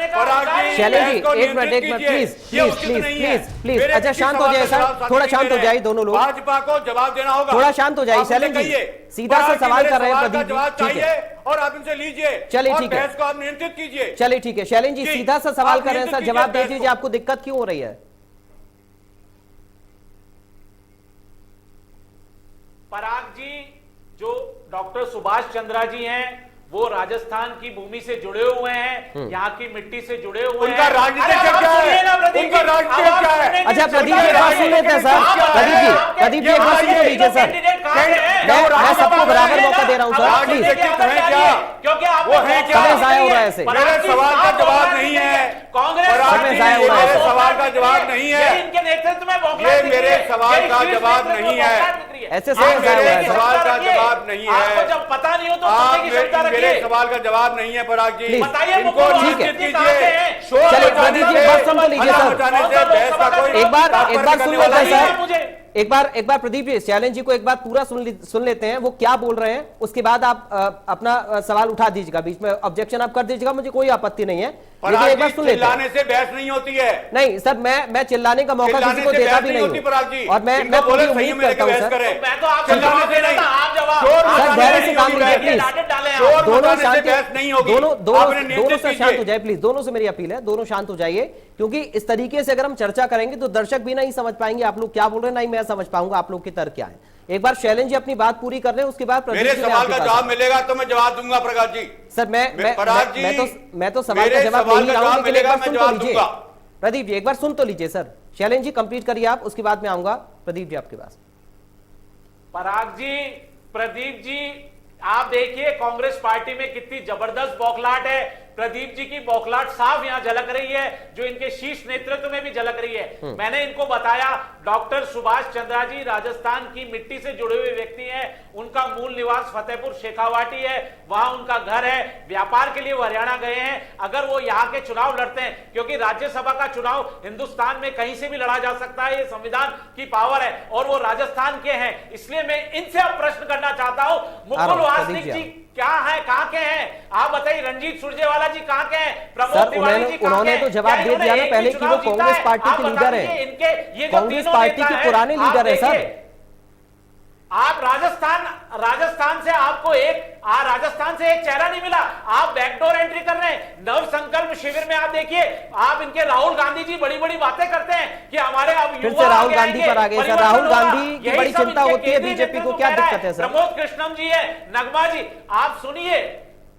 पराग जी शैलेंद्र जी एक minute please please please please. अच्छा शांत हो जाए सर, थोड़ा शांत हो जाए दोनों लोग, भाजपा को जवाब देना होगा। थोड़ा शांत हो जाए शैलेंद्र जी, सीधा सा सवाल कर रहे हैं प्रदीप जी, ठीक है और आप इनसे लीजिए, चलिए ठीक है, बहस को आप नियंत्रित कीजिए। चलिए ठीक है शैलेंद्र जी सीधा सा सवाल कर रहे हैं सर, जवाब दे दीजिए, आपको दिक्कत क्यों हो रही है? पराग जी, जो डॉक्टर सुभाष चंद्रा जी हैं वो राजस्थान की भूमि से जुड़े हुए हैं, यहाँ की मिट्टी से जुड़े हुए हैं। उनका राजनीतिक क्या है? उनका राजनीतिक क्या है? अच्छा प्रदीप जी एक बात सुन लेते हैं सर, प्रदीप जी एक बात सुन लीजिए सर, मैं सबको बराबर मौका दे रहा हूँ सर प्लीज। क्योंकि आप वो है क्या? समय जाया हो रहा है ऐसे, मेरे सवाल का जवाब नहीं है, कांग्रेस समय जाया हो रहा है, मेरे सवाल का जवाब नहीं है, इनके नेतृत्व में ये मेरे सवाल का जवाब नहीं है, ऐसे समय जाया हो रहा है सर। सवाल का जवाब नहीं है, आपको जब पता नहीं हो तो आप की क्षमता रखिए। मेरे सवाल का जवाब नहीं है पराग जी, बताइए इनको ठीक है। निश्चित कीजिए। चलिए प्रदीप जी एक बार सुन तो लीजिए सर, एक बार सुन लेते हैं सर, एक बार प्रदीप जी शैलेंद्र जी को एक बार पूरा सुन लेते हैं वो क्या बोल रहे हैं, उसके बाद आप अपना सवाल उठा दीजिएगा, बीच में ऑब्जेक्शन आप कर दीजिएगा, मुझे कोई आपत्ति नहीं है, लेकिन एक बार सुन लेते हैं। चिल्लाने से बहस नहीं होती है। नहीं सर, मैं चिल्लाने का मौका किसी को देता भी नहीं हूं, और मैं पूरी उम्मीद करता हूं सर, मैं तो आपसे जवाब दे रहा था, आप जवाब सर धैर्य से काम लीजिए प्लीज, दोनों से शांत हो जाए प्लीज, दोनों से मेरी अपील है, दोनों शांत हो जाइए, क्योंकि इस तरीके से अगर हम चर्चा करेंगे तो दर्शक भी नहीं समझ पाएंगे आप लोग क्या बोल रहे हैं, नहीं मैं समझ पाऊंगा आप लोग के तर्क क्या है। एक बार शैलेंद्र जी अपनी बात पूरी कर रहे हैं, उसके बाद मेरे सवाल का जवाब मिलेगा तो मैं जवाब दूंगा प्रकाश जी। सर मैं तो सवाल का जवाब नहीं रहा हूं, लेकिन एक बार सुन तो लीजिए प्रदीप जी, एक बार सुन तो लीजिए सर। शैलेंद्र जी कंप्लीट करिए आप, उसके बाद में आऊंगा प्रदीप जी आपके पास। पराग जी, प्रदीप जी, आप देखिए कांग्रेस पार्टी में कितनी जबरदस्त बौखलाहट है। प्रदीप जी की बौखलाहट साफ यहां झलक रही है, जो इनके शीर्ष नेतृत्व में भी झलक रही है। मैंने इनको बताया डॉक्टर सुभाष चंद्रा जी राजस्थान की मिट्टी से जुड़े हुए व्यक्ति हैं, उनका मूल निवास फतेहपुर शेखावाटी है, वहां उनका घर है, व्यापार के लिए वो हरियाणा गए हैं। अगर वो यहाँ के चुनाव लड़ते हैं, क्योंकि राज्यसभा का चुनाव हिंदुस्तान में कहीं से भी लड़ा जा सकता है, ये संविधान की पावर है, और वो राजस्थान के हैं, इसलिए मैं इनसे अब प्रश्न करना चाहता हूं, मुकुल वासनिक जी क्या है, कहां के हैं आप बताइए, रणजीत सुरजेवाला जी कहां के हैं, प्रमोद तिवारी जी कहां के हैं? तो जवाब दे दिया ना पहले कि वो कांग्रेस पार्टी के लीडर हैं, इनके ये कांग्रेस पार्टी के पुराने लीडर हैं सर। आप राजस्थान से आपको राजस्थान से एक चेहरा नहीं मिला, आप बैकडोर एंट्री कर रहे हैं। नव संकल्प शिविर में आप देखिए, आप इनके राहुल गांधी जी बड़ी बड़ी बातें करते हैं कि हमारे अब फिर से राहुल गांधी पर आ गए सर। राहुल गांधी की बड़ी चिंता होती है, बीजेपी को क्या दिक्कत है सर? प्रमोद कृष्णम जी है, नगमा जी आप सुनिए,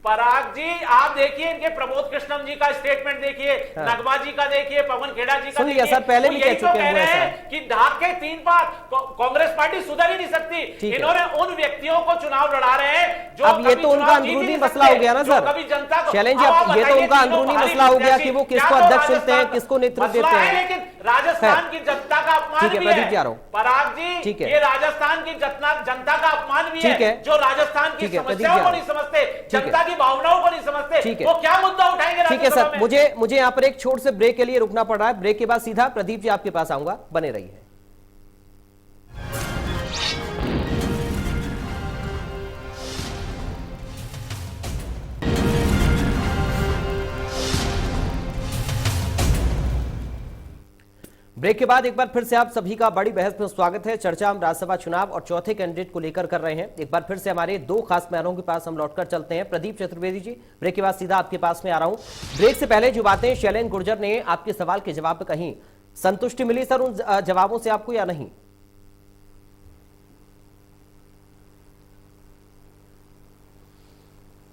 पराग जी आप देखिए, इनके प्रमोद कृष्णम जी का स्टेटमेंट देखिए, नगमा जी का देखिए, पवन खेड़ा जी का देखिए, सर पहले भी कह चुके हैं सर कि ढाक के 3 बार कांग्रेस पार्टी सुधर ही नहीं सकती। इन्होंने उन व्यक्तियों को चुनाव लड़ा रहे हैं जो अब ये तो उनका अंदरूनी मसला हो गया ना सर, कभी जनता को शैलेंद्र जी, अब ये तो उनका अंदरूनी मसला हो गया कि वो किसको अध्यक्ष चुनते हैं, किसको नेतृत्व देते हैं। लेकिन राजस्थान की जनता का अपमान भी है पराग जी, ये राजस्थान की जनता का अपमान भी है, जो राजस्थान की समस्याओं को नहीं समझते, जनता की भावनाओं को नहीं समझते, वो क्या मुद्दा उठाएंगे? ठीक है सर, मुझे यहाँ पर एक छोटे से ब्रेक के लिए रुकना पड़ रहा है। ब्रेक के बाद सीधा प्रदीप जी आपके पास आऊंगा, बने रहिए। ब्रेक के बाद एक बार फिर से आप सभी का बड़ी बहस में स्वागत है। चर्चा हम राज्यसभा चुनाव और चौथे कैंडिडेट को लेकर कर रहे हैं। एक बार फिर से हमारे 2 खास मेहमानों के पास हम लौटकर चलते हैं। प्रदीप चतुर्वेदी जी, ब्रेक के बाद सीधा आपके पास में आ रहा हूं। ब्रेक से पहले जो बातें शैलेंद्र गुर्जर ने आपके सवाल के जवाब में कही, संतुष्टि मिली सर उन जवाबों से आपको या नहीं?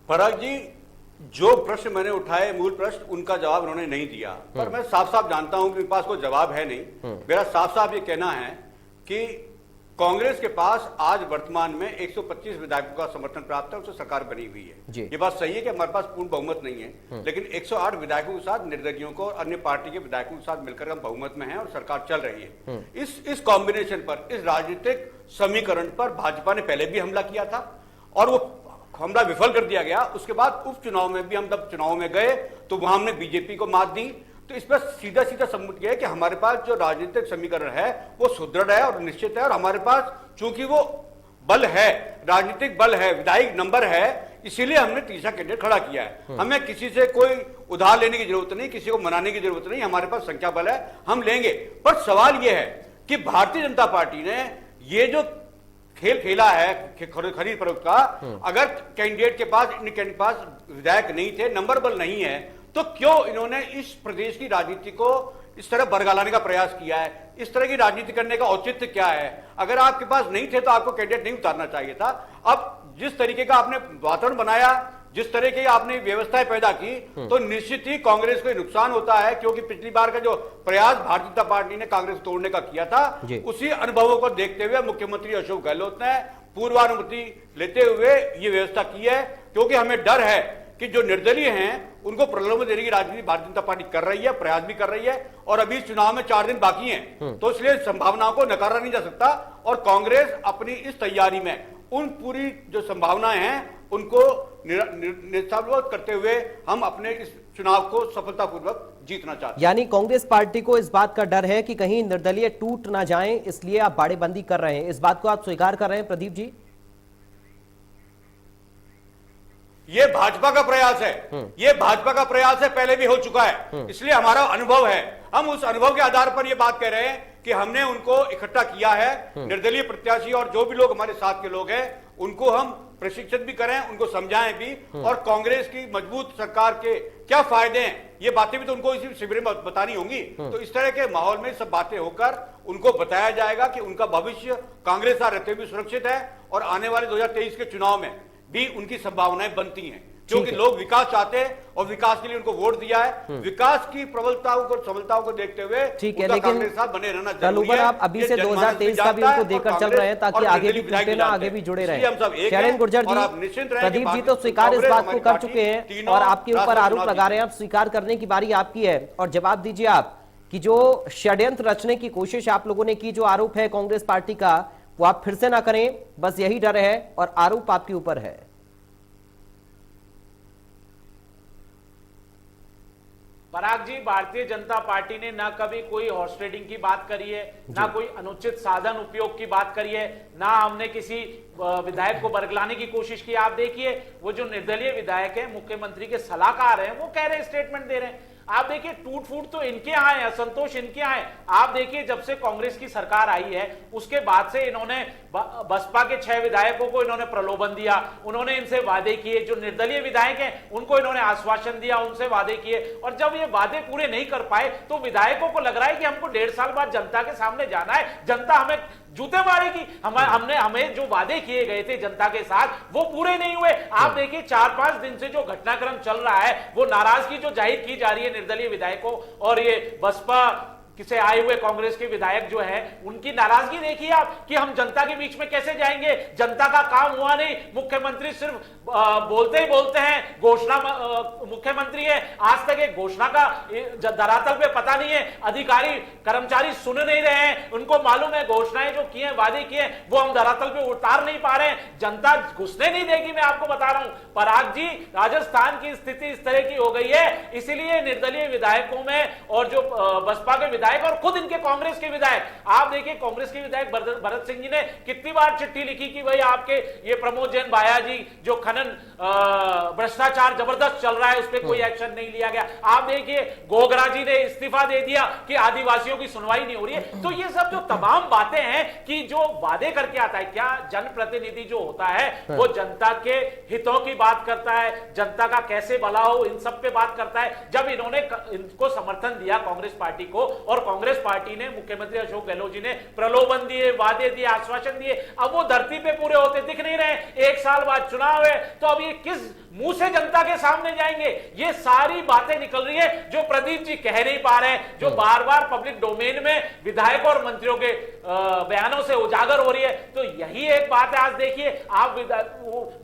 पराग जी, जो प्रश्न मैंने उठाए मूल प्रश्न, उनका जवाब उन्होंने नहीं दिया, पर मैं साफ साफ जानता हूं कि मेरे पास कोई जवाब है नहीं। मेरा साफ साफ ये कहना है कि कांग्रेस के पास आज वर्तमान में 125 विधायकों का समर्थन प्राप्त है, उससे सरकार बनी हुई है। ये बात सही है कि हमारे पास पूर्ण बहुमत नहीं है, लेकिन 108 विधायकों के साथ निर्दलीयों को और अन्य पार्टी के विधायकों के साथ मिलकर हम बहुमत में हैं और सरकार चल रही है। इस कॉम्बिनेशन पर, इस राजनीतिक समीकरण पर भाजपा ने पहले भी हमला किया था और वो हमला विफल कर दिया गया। उसके बाद उपचुनाव में भी हम जब चुनाव में गए तो वहां हमने बीजेपी को मात दी। तो इस पर सीधा सीधा समझ गया कि हमारे पास जो राजनीतिक समीकरण है वो सुदृढ़ है और निश्चित है, और हमारे पास चूंकि वो बल है, राजनीतिक बल है, विधायक नंबर है, इसीलिए हमने तीसरा कैंडिडेट खड़ा किया है। हमें किसी से कोई उधार लेने की जरूरत नहीं, किसी को मनाने की जरूरत नहीं, हमारे पास संख्या बल है, हम लेंगे। पर सवाल यह है कि भारतीय जनता पार्टी ने ये जो खेल खेला है खरीद फरोख्त का, अगर कैंडिडेट के पास विधायक नहीं थे, नंबर बल नहीं है, तो क्यों इन्होंने इस प्रदेश की राजनीति को इस तरह बरगलाने का प्रयास किया है? इस तरह की राजनीति करने का औचित्य क्या है? अगर आपके पास नहीं थे तो आपको कैंडिडेट नहीं उतारना चाहिए था। अब जिस तरीके का आपने वातावरण बनाया, जिस तरह की आपने व्यवस्थाएं पैदा की, तो निश्चित ही कांग्रेस को नुकसान होता है, क्योंकि पिछली बार का जो प्रयास भारतीय जनता पार्टी ने कांग्रेस तोड़ने का किया था, उसी अनुभवों को देखते हुए मुख्यमंत्री अशोक गहलोत ने पूर्वानुमति लेते हुए ये व्यवस्था की है, क्योंकि हमें डर है कि जो निर्दलीय हैं उनको प्रलोभन देने की राजनीति भारतीय जनता पार्टी कर रही है, प्रयास भी कर रही है, और अभी चुनाव में 4 दिन बाकी हैं, तो इसलिए संभावनाओं को नकारा नहीं जा सकता। और कांग्रेस अपनी इस तैयारी में उन पूरी जो संभावनाएं हैं उनको निष्फल करते हुए हम अपने इस चुनाव को सफलतापूर्वक जीतना चाहते हैं। यानी कांग्रेस पार्टी को इस बात का डर है कि कहीं निर्दलीय टूट ना जाएं, इसलिए आप बाड़ेबंदी कर रहे हैं। इस बात को आप स्वीकार कर रहे हैं प्रदीप जी? ये भाजपा का प्रयास है, ये भाजपा का प्रयास है, पहले भी हो चुका है, इसलिए हमारा अनुभव है। हम उस अनुभव के आधार पर ये बात कह रहे हैं कि हमने उनको इकट्ठा किया है, निर्दलीय प्रत्याशी और जो भी लोग हमारे साथ के लोग हैं उनको हम प्रशिक्षित भी करें, उनको समझाएं भी, और कांग्रेस की मजबूत सरकार के क्या फायदे हैं ये बातें भी तो उनको इसी शिविर में बतानी होंगी। तो इस तरह के माहौल में सब बातें होकर उनको बताया जाएगा कि उनका भविष्य कांग्रेस साथ रहते हुए सुरक्षित है, और आने वाले 2023 के चुनाव में भी उनकी संभावनाएं बनती हैं। क्योंकि लोग विकास चाहते हैं और विकास के लिए उनको वोट दिया है। विकास की प्रबलताओं को सबलताओं को देखते हुए ठीक है, उनका लेकिन कांग्रेस के साथ बने रहना कल जरूरी है। आप अभी ये से जनमानस 2023 का भी जानता है उनको देकर और चल रहे हैं ताकि कांग्रेस आगे भी और निर्दलीय टूटे ना, विधायक आगे भी जुड़े इसलिए रहे। हम सब एक शैलेंद्र हैं गुर्जर और आप जी, निश्चिंत रहें कि प्रदीप जी बाकी तो स्वीकार इस कांग्रेस बात को हमारी कर पार्टी चुके हैं तीनों और आपके ऊपर राष्ट्रीय आरोप चुनाव लगा रहे हैं। आप स्वीकार करने की बारी आपकी है और जवाब दीजिए आप कि जो षड्यंत्र रचने की कोशिश आप लोगों ने की, जो आरोप है कांग्रेस पार्टी का, वो आप फिर से ना करें, बस यही डर है और आरोप आपके ऊपर है। पराग जी, भारतीय जनता पार्टी ने ना कभी कोई हॉर्स ट्रेडिंग की बात करी है, ना कोई अनुचित साधन उपयोग की बात करी है, ना हमने किसी विधायक को बरगलाने की कोशिश की। आप देखिए वो जो निर्दलीय विधायक है, मुख्यमंत्री के सलाहकार हैं, वो कह रहे हैं, स्टेटमेंट दे रहे हैं। आप देखिए टूट फूट तो इनके यहाँ है, असंतोष इनके यहाँ है। आप देखिए जब से कांग्रेस की सरकार आई है उसके बाद से इन्होंने बसपा के 6 विधायकों को इन्होंने प्रलोभन दिया, उन्होंने इनसे वादे किए, जो निर्दलीय विधायक हैं उनको इन्होंने आश्वासन दिया, उनसे वादे किए, और जब ये वादे पूरे नहीं कर पाए तो विधायकों को लग रहा है कि हमको 1.5 साल बाद जनता के सामने जाना है, जनता हमें जूते मारेगी। हमें जो वादे किए गए थे जनता के साथ वो पूरे नहीं हुए। आप देखिए 4-5 दिन से जो घटनाक्रम चल रहा है, वो नाराजगी जो जाहिर की जा रही है निर्दलीय विधायकों और ये बसपा किसे आए हुए कांग्रेस के विधायक जो है, उनकी नाराजगी देखिए आप कि हम जनता के बीच में कैसे जाएंगे, जनता का काम हुआ नहीं। मुख्यमंत्री सिर्फ बोलते ही बोलते हैं, घोषणा मुख्यमंत्री है, आज तक एक घोषणा का धरातल पे पता नहीं है, अधिकारी कर्मचारी सुन नहीं रहे हैं, उनको मालूम है घोषणाएं जो किए, वादे किए, वो हम धरातल पे उतार नहीं पा रहे हैं, जनता घुसने नहीं देगी। मैं आपको बता रहा हूं पराग जी, राजस्थान की स्थिति इस तरह की हो गई है, इसीलिए निर्दलीय विधायकों में और जो बसपा के विधायक और खुद इनके कांग्रेस के विधायक, आप देखिए कांग्रेस के विधायक भरत सिंह जी ने कितनी बार चिट्ठी लिखी कि भाई आपके ये प्रमोद जैन भाया जी जो खनन भ्रष्टाचार जबरदस्त चल रहा है उस पर कोई एक्शन नहीं लिया गया। आप देखिए गोगरा जी ने इस्तीफा दे दिया कि आदिवासियों की सुनवाई नहीं हो रही है। तो ये सब जो तमाम बातें हैं कि जो वादे करके आता है, क्या जनप्रतिनिधि जो होता है वो जनता के हितों की बात करता है, जनता का कैसे भला हो, इन सब पे बात करता है। जब इन्होंने इनको समर्थन दिया कांग्रेस पार्टी को और कांग्रेस पार्टी ने, मुख्यमंत्री अशोक गहलोत जी ने प्रलोभन दिए, वादे दिए, आश्वासन दिए, अब वो धरती पे पूरे होते दिख नहीं रहे। 1 साल बाद चुनाव है तो अब ये किस मुंह से जनता के सामने जाएंगे? ये सारी बातें निकल रही है जो प्रदीप जी कह नहीं पा रहे हैं, जो बार बार पब्लिक डोमेन में विधायकों और मंत्रियों के बयानों से उजागर हो रही है। तो यही एक बात है। आज देखिए आप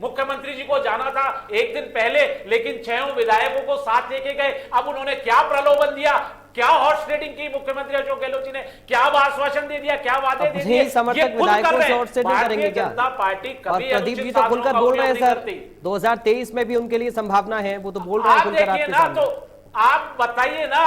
मुख्यमंत्री जी को जाना था 1 दिन पहले, लेकिन 6 विधायकों को साथ लेके गए। अब उन्होंने क्या प्रलोभन दिया, क्या हॉर्स ट्रेडिंग की मुख्यमंत्री अशोक गहलोत जी ने, क्या आश्वासन दे दिया, क्या वादे दे दिए, समर्थक विधायकों से हॉर्स ट्रेडिंग करेंगे क्या? जनता पार्टी कभी प्रदीप जी तो खुलकर बोल रहे हैं सर, 2023 में भी उनके लिए संभावना है, वो तो बोल रहे हैं खुलकर आपके सामने। तो आप बताइए ना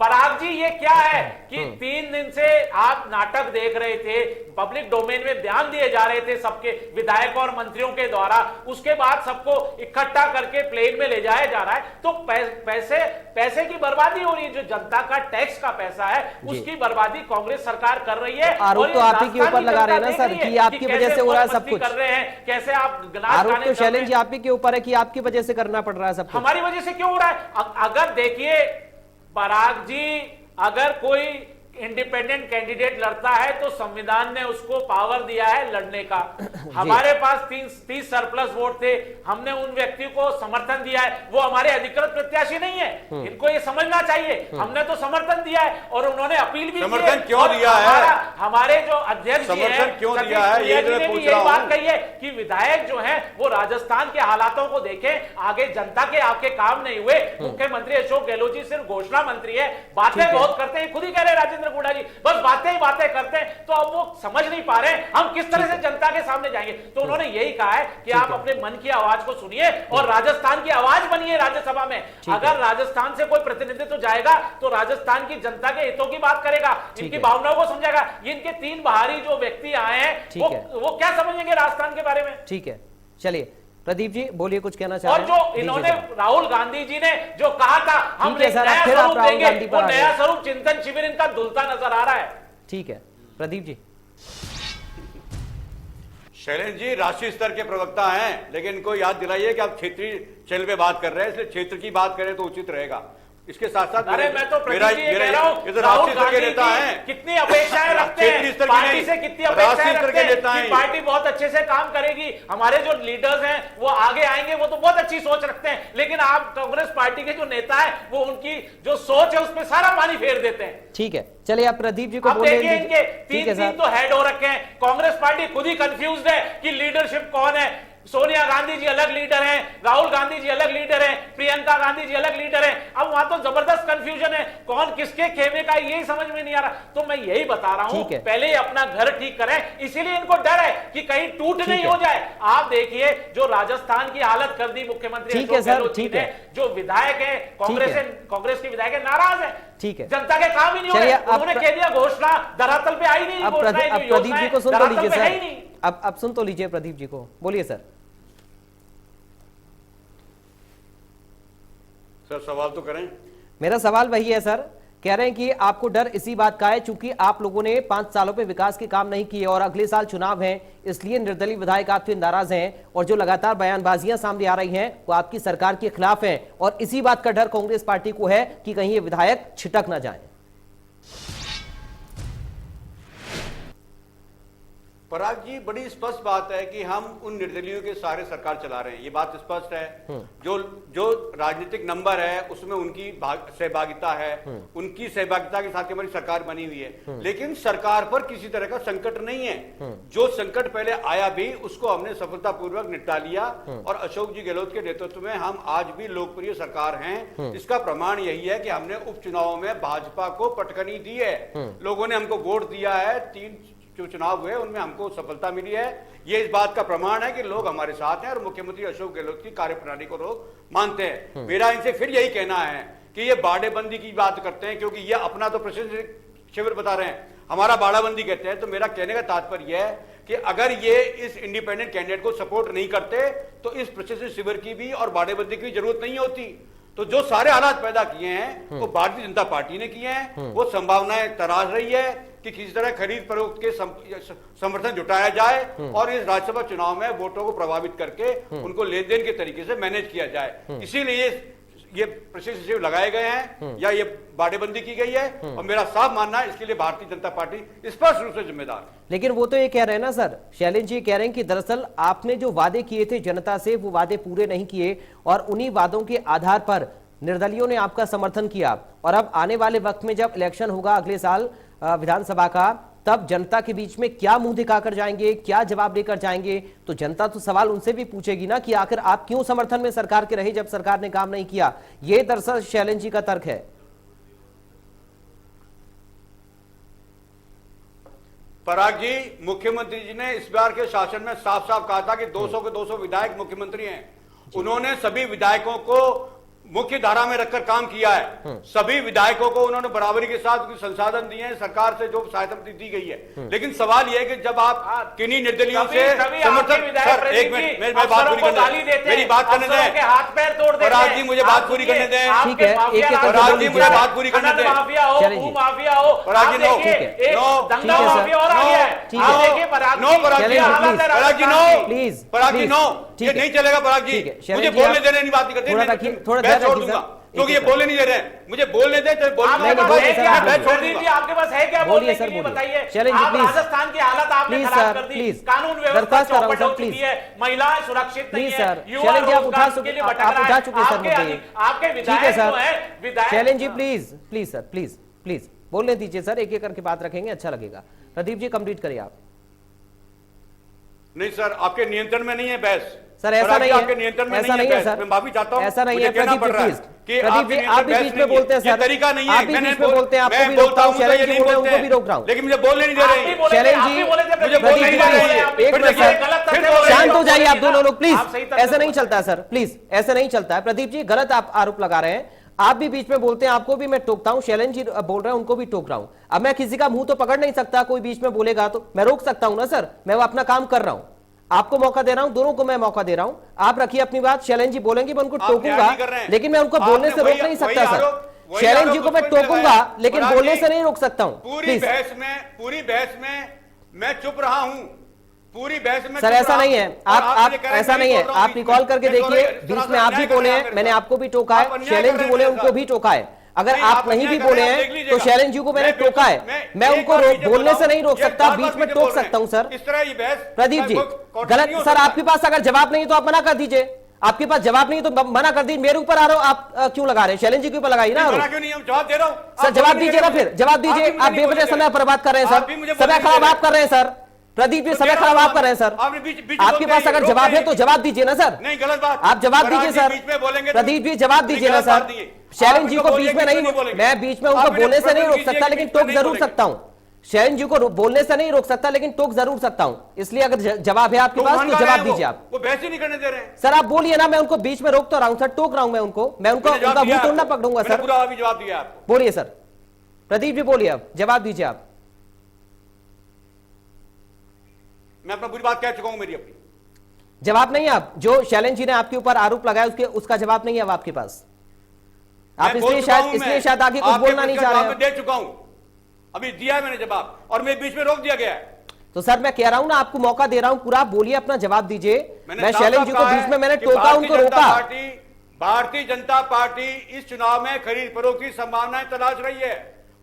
पराग जी, ये क्या है कि 3 दिन से आप नाटक देख रहे थे, पब्लिक डोमेन में बयान दिए जा रहे थे सबके विधायकों और मंत्रियों के द्वारा, उसके बाद सबको इकट्ठा करके प्लेन में ले जाया जा रहा है। तो पैसे की बर्बादी हो रही है, जो जनता का टैक्स का पैसा है उसकी बर्बादी कांग्रेस सरकार कर रही है। आरोप तो आप ही के ऊपर लगा रहे हैं ना सर कि आपकी वजह से हो रहा है सब कुछ, कर रहे हैं, कैसे आप आरोप तो शैलेंद्र जी आप ही के ऊपर है कि आपकी वजह से करना पड़ रहा है सब कुछ। हमारी वजह से क्यों हो रहा है? अगर देखिए पराग जी, अगर कोई इंडिपेंडेंट कैंडिडेट लड़ता है तो संविधान ने उसको पावर दिया है लड़ने का। हमारे पास 30 सरप्लस वोट थे, हमने उन व्यक्ति को समर्थन दिया है, वो हमारे अधिकृत प्रत्याशी नहीं है, इनको ये समझना चाहिए। हमने तो समर्थन दिया है और उन्होंने अपील भी समर्थन क्यों दिया है? हमारे जो अध्यक्ष जी हैं क्यों दिया है ये ने भी यही बात कही है कि विधायक जो है वो राजस्थान के हालातों को देखें, आगे जनता के आपके काम नहीं हुए। मुख्यमंत्री अशोक गहलोत जी सिर्फ घोषणा मंत्री है, बातें बहुत करते हैं, खुद ही कह रहे राजेंद्र गुड़ा जी, बस बातें ही बातें करते हैं। तो अब वो समझ नहीं पा रहे हम किस तरह से जनता के सामने जाएंगे। तो उन्होंने यही कहा है कि आप अपने मन की आवाज को सुनिए और राजस्थान की आवाज बनिए राज्यसभा में। अगर राजस्थान से कोई प्रतिनिधित्व जाएगा तो राजस्थान की जनता के हितों की बात करेगा, इनकी भावनाओं को समझेगा। ये इनके 3 बाहरी जो व्यक्ति आए हैं वो क्या समझेंगे राजस्थान के बारे में? ठीक है, चलिए प्रदीप जी बोलिए, कुछ कहना चाह रहे हैं? और जो इन्होंने राहुल गांधी जी ने जो कहा था हम नया स्वरूप देंगे, वो नया स्वरूप चिंतन शिविर इनका धुलता नजर आ रहा है। ठीक है प्रदीप जी। शैलेंद्र जी राष्ट्रीय स्तर के प्रवक्ता हैं, लेकिन इनको याद दिलाइए कि आप क्षेत्रीय चैनल पे बात कर रहे हैं, इसलिए क्षेत्र की बात करें तो उचित रहेगा। इसके साथ साथ अरे मैं तो प्रदीप जी ये कह रहा हूं, राहुल गांधी की कितनी अपेक्षाएं रखते हैं, पार्टी से कितनी अपेक्षाएं रखते हैं कि पार्टी बहुत अच्छे से काम करेगी, हमारे जो लीडर्स हैं वो आगे आएंगे, वो तो बहुत अच्छी सोच रखते हैं, लेकिन आप कांग्रेस पार्टी के जो नेता है वो उनकी जो सोच है उसमें सारा पानी फेर देते हैं। ठीक है, चलिए आप प्रदीप जी को अब बोलने देखिए दीजिए। इनके तीन तो हेड हो रखे हैं, कांग्रेस पार्टी खुद ही कंफ्यूज्ड है कि लीडरशिप कौन है। सोनिया गांधी जी अलग लीडर हैं, राहुल गांधी जी अलग लीडर हैं, प्रियंका गांधी जी अलग लीडर हैं। अब वहां तो जबरदस्त कंफ्यूजन है, कौन किसके खेमे का यही समझ में नहीं आ रहा। तो मैं यही बता रहा हूं, पहले अपना घर ठीक करें, इसीलिए इनको डर है कि कहीं टूट नहीं हो जाए। आप देखिए जो राजस्थान की हालत कर दी मुख्यमंत्री अशोक गहलोत जी ने, जो विधायक है कांग्रेस के विधायक नाराज है, ठीक है, जनता के काम ही नहीं हो रहे, उन्होंने कह दिया घोषणा धरातल पे आई नहीं, प्रदीप जी को सुन तो लीजिए सर, अब सुन तो लीजिए प्रदीप जी को, बोलिए सर। सर सवाल तो करें। मेरा सवाल वही है सर, कह रहे हैं कि आपको डर इसी बात का है चूंकि आप लोगों ने 5 सालों पे विकास के काम नहीं किए और अगले साल चुनाव हैं, इसलिए निर्दलीय विधायक आपसे नाराज हैं और जो लगातार बयानबाजियां सामने आ रही हैं वो आपकी सरकार के खिलाफ हैं और इसी बात का डर कांग्रेस पार्टी को है कि कहीं ये विधायक छिटक ना जाए। पराग जी, बड़ी स्पष्ट बात है कि हम उन निर्दलियों के सारे सरकार चला रहे हैं, ये बात स्पष्ट है। जो राजनीतिक नंबर है उसमें उनकी सहभागिता है, उनकी सहभागिता के साथ हमारी सरकार बनी हुई है, लेकिन सरकार पर किसी तरह का संकट नहीं है। जो संकट पहले आया भी उसको हमने सफलतापूर्वक निपटा लिया और अशोक जी गहलोत के नेतृत्व में हम आज भी लोकप्रिय सरकार हैं। इसका प्रमाण यही है कि हमने उपचुनाव में भाजपा को पटकनी दी है, लोगों ने हमको वोट दिया है, 3 जो चुनाव हुए उनमें हमको सफलता मिली है। ये इस बात का प्रमाण है कि लोग हमारे साथ हैं और मुख्यमंत्री अशोक गहलोत की कार्यप्रणाली को लोग मानते हैं। मेरा इनसे फिर यही कहना है कि ये बाड़ेबंदी की बात करते हैं, क्योंकि ये अपना तो प्रशिक्षण शिविर बता रहे हैं, हमारा बाड़ाबंदी कहते हैं। तो मेरा कहने का तात्पर्य है कि अगर ये इस इंडिपेंडेंट कैंडिडेट को सपोर्ट नहीं करते तो इस प्रशिक्षण शिविर की भी और बाड़ेबंदी की जरूरत नहीं होती। तो जो सारे हालात पैदा किए हैं वो भारतीय जनता पार्टी ने किए हैं। वो संभावनाएं तराश रही है कि किसी तरह खरीद फरोख्त के समर्थन जुटाया जाए और इस राज्यसभा चुनाव में वोटों को प्रभावित करके उनको लेन देन के तरीके से मैनेज किया जाए। इसीलिए ये प्रशिक्षण शिविर लगाए गए हैं या ये बाड़ेबंदी की गई है और मेरा साफ मानना है इसके लिए भारतीय जनता पार्टी स्पष्ट रूप से जिम्मेदार है। लेकिन वो तो ये कह रहे हैं ना सर, शैलेश जी कह रहे हैं कि दरअसल आपने जो वादे किए थे जनता से वो वादे पूरे नहीं किए और उन्हीं वादों के आधार पर निर्दलियों ने आपका समर्थन किया और अब आने वाले वक्त में जब इलेक्शन होगा अगले साल विधानसभा का, तब जनता के बीच में क्या मुंह दिखाकर जाएंगे, क्या जवाब देकर जाएंगे? तो जनता तो सवाल उनसे भी पूछेगी ना कि आखिर आप क्यों समर्थन में सरकार के रहे जब सरकार ने काम नहीं किया। ये दरअसल शैलेश जी का तर्क है। पराग जी, मुख्यमंत्री जी ने इस बार के शासन में साफ साफ कहा था कि 200 के 200 विधायक मुख्यमंत्री हैं। उन्होंने सभी विधायकों को मुख्य धारा में रखकर काम किया है। सभी विधायकोों को उन्होंने बराबरी के साथ संसाधन दिए हैं, सरकार से जो सहायता दी गई है। लेकिन सवाल यह है कि जब आप किन्हीं निर्दलियों से समर्थन, सर एक मिनट मेरी बात पूरी करने दें, मेरी बात करने दें, हाथ पैर तोड़ देते हैं। पराग जी मुझे बात पूरी करने दें, ठीक है, पराग जी मुझे बात पूरी करने दें। माफिया हो, भूमाफिया हो, पराग जी नो, दंगा माफिया और आ गया है। आप देखिए Parag ji no, please Parag ji no, ये नहीं चलेगा पराग जी, मुझे बोलने देने नहीं बात नहीं करते, मैं छोड़ दूंगा क्योंकि ये बोलने नहीं दे रहे हैं। मुझे बोलने दे तो बोलने आपके पास है क्या बोलने के लिए बताइए। आप राजस्थान की हालत आपने खराब कर दी, कानून व्यवस्था चौपट हो चुकी है, महिलाएं सुरक्षित नहीं है, युवा रोजगार के लिए भटक रहा है। आपके विधायक जो है विधायक, Shailesh ji please sir, please बोलने दीजिए सर, एक एक करके बात रखेंगे, अच्छा लगेगा। प्रदीप जी कंप्लीट करिए आप। नहीं सर, आपके नियंत्रण में नहीं है बहस सर, ऐसा नहीं है, आपके नियंत्रण में ऐसा नहीं है सर, मैं माफी चाहता हूं, ऐसा नहीं है कहना पड़ रहा है कि प्रदीप जी आप भी बीच में बोलते हैं सर, तरीका नहीं है, आप भी बीच में बोलते हैं, आपको भी रोकता हूं, शैलेश जी बोल रहे हैं उनको भी रोक रहा हूं, लेकिन मुझे बोलने नहीं दे रहे हैं। शैलेश जी मुझे बोलने नहीं दे रहे हैं, एक मिनट सर, शांत हो जाइए आप दोनों लोग प्लीज, ऐसा नहीं चलता है सर, प्लीज ऐसा नहीं चलता है। प्रदीप जी गलत आप आरोप लगा रहे हैं, आप भी बीच में बोलते हैं, आपको भी मैं टोकता हूं, शैलेश जी बोल रहे हैं उनको भी टोक रहा हूं। अब मैं किसी का मुंह तो पकड़ नहीं सकता, कोई बीच में बोलेगा तो मैं रोक सकता हूं ना सर, मैं वो अपना काम कर रहा हूं, आपको मौका दे रहा हूं, दोनों को मैं मौका दे रहा हूं। आप रखिए अपनी बात, शैलेश जी बोलेंगे मैं उनको टोकूंगा, लेकिन मैं उनको बोलने से रोक नहीं सकता सर। शैलेश जी को मैं टोकूंगा लेकिन बोलने से नहीं रोक सकता हूं। पूरी बहस में मैं चुप रहा हूं, पूरी बहस में सर ऐसा नहीं है, आप ऐसा नहीं है, आप रिकॉल करके देखिए, बीच में आप भी बोले हैं, मैंने आपको भी टोका है, शैलेश जी बोले उनको भी टोका है। अगर नहीं, आप नहीं अन्याय भी कर बोले रहे हैं, हैं देख तो लीजिएगा। शैलेंद्र जी को मैंने बिल्कुल- टोका है, मैं एक उनको बार नीचे बोलने से बोलाऊं, नहीं रोक ये सकता, बार-बार बीच में नीचे टोक बोल रहे सकता हूं सर। इस तरह ये बहस प्रदीप जी continue गलत हो सर, सकता आपके पास अगर जवाब नहीं तो आप मना कर दीजिए, आपके पास जवाब नहीं तो मना कर दीजिए। मेरे ऊपर आ रहे हो आप, क्यों लगा रहे हैं? शैलेंद्र जी के ऊपर लगाइए ना है। आरोप। मना क्यों नहीं, हम जवाब दे रहा हूं। सर आप जवाब बोलिए दीजिए ना, मुझे। फिर जवाब दीजिए। भी मुझे आप नहीं बेवजह बोलने समय दे बर्बाद कर रहे हैं आप भी मुझे सर, समय बोलने खराब दे आप कर रहे हैं सर। प्रदीप जी तो समय क्या खराब आप बात कर रहे हैं सर। आपने बीच आपके बोलते पास हैं, अगर रोकते जवाब है हैं। तो जवाब दीजिए ना सर। नहीं, गलत बात। आप जवाब पर आप दीजिए भी सर। बीच में बोलेंगे तो- प्रदीप जी जवाब नहीं, दीजिए ना गलत बात सर। नहीं है। शैलेंद्र आप जी इनको को बीच बोलिए में कि नहीं, क्यों बोलेंगे? मैं बीच में उनको आप मुझे बोलने से नहीं प्रश्न रोक कीजिए सकता, कि लेकिन बीच में टोक नहीं जरूर बोलेंगे। सकता हूं। शैलेंद्र जी को बोलने से नहीं रोक सकता, लेकिन टोक जरूर सकता हूं। इसलिए अगर जवाब है आपके पास तो जवाब दीजिए आप। वो बहस ही नहीं करने दे रहे हैं। सर आप बोलिए ना, मैं उनको बीच में रोक तो रहा हूं सर, टोक रहा हूं मैं उनको मैंने जवाब उनका दिया मुंह तोड़ना आपको। पकड़ूंगा मैंने सर। पूरा अभी जवाब दिया आपको। बोलिए सर, प्रदीप जी बोलिए, अब जवाब दीजिए आप। मैं अपना पूरी बात कह चुका हूं, मेरी अपनी। जवाब नहीं है आप, जो शैलेंद्र जी ने आपके ऊपर आरोप लगाया उसका जवाब नहीं है अब आपके पास। आप मैं बोल इसलिए चुका हूं, शायद मैं आगे कुछ आपके बोलना नहीं चाह रहे जवाब हैं। दे चुका हूं, अभी दिया है मैंने जवाब, और मैं बीच में रोक दिया गया है। तो सर मैं कह रहा हूं ना, आपको मौका दे रहा हूं पूरा, आप बोलिए, अपना जवाब दीजिए। मैं साफ शैलेंद्र साफ जी को कहा बीच है में मैंने कि टोका, भारतीय उनको जनता रोका। भारतीय जनता पार्टी इस चुनाव में खरीद फरोख्त की संभावनाएं तलाश रही है।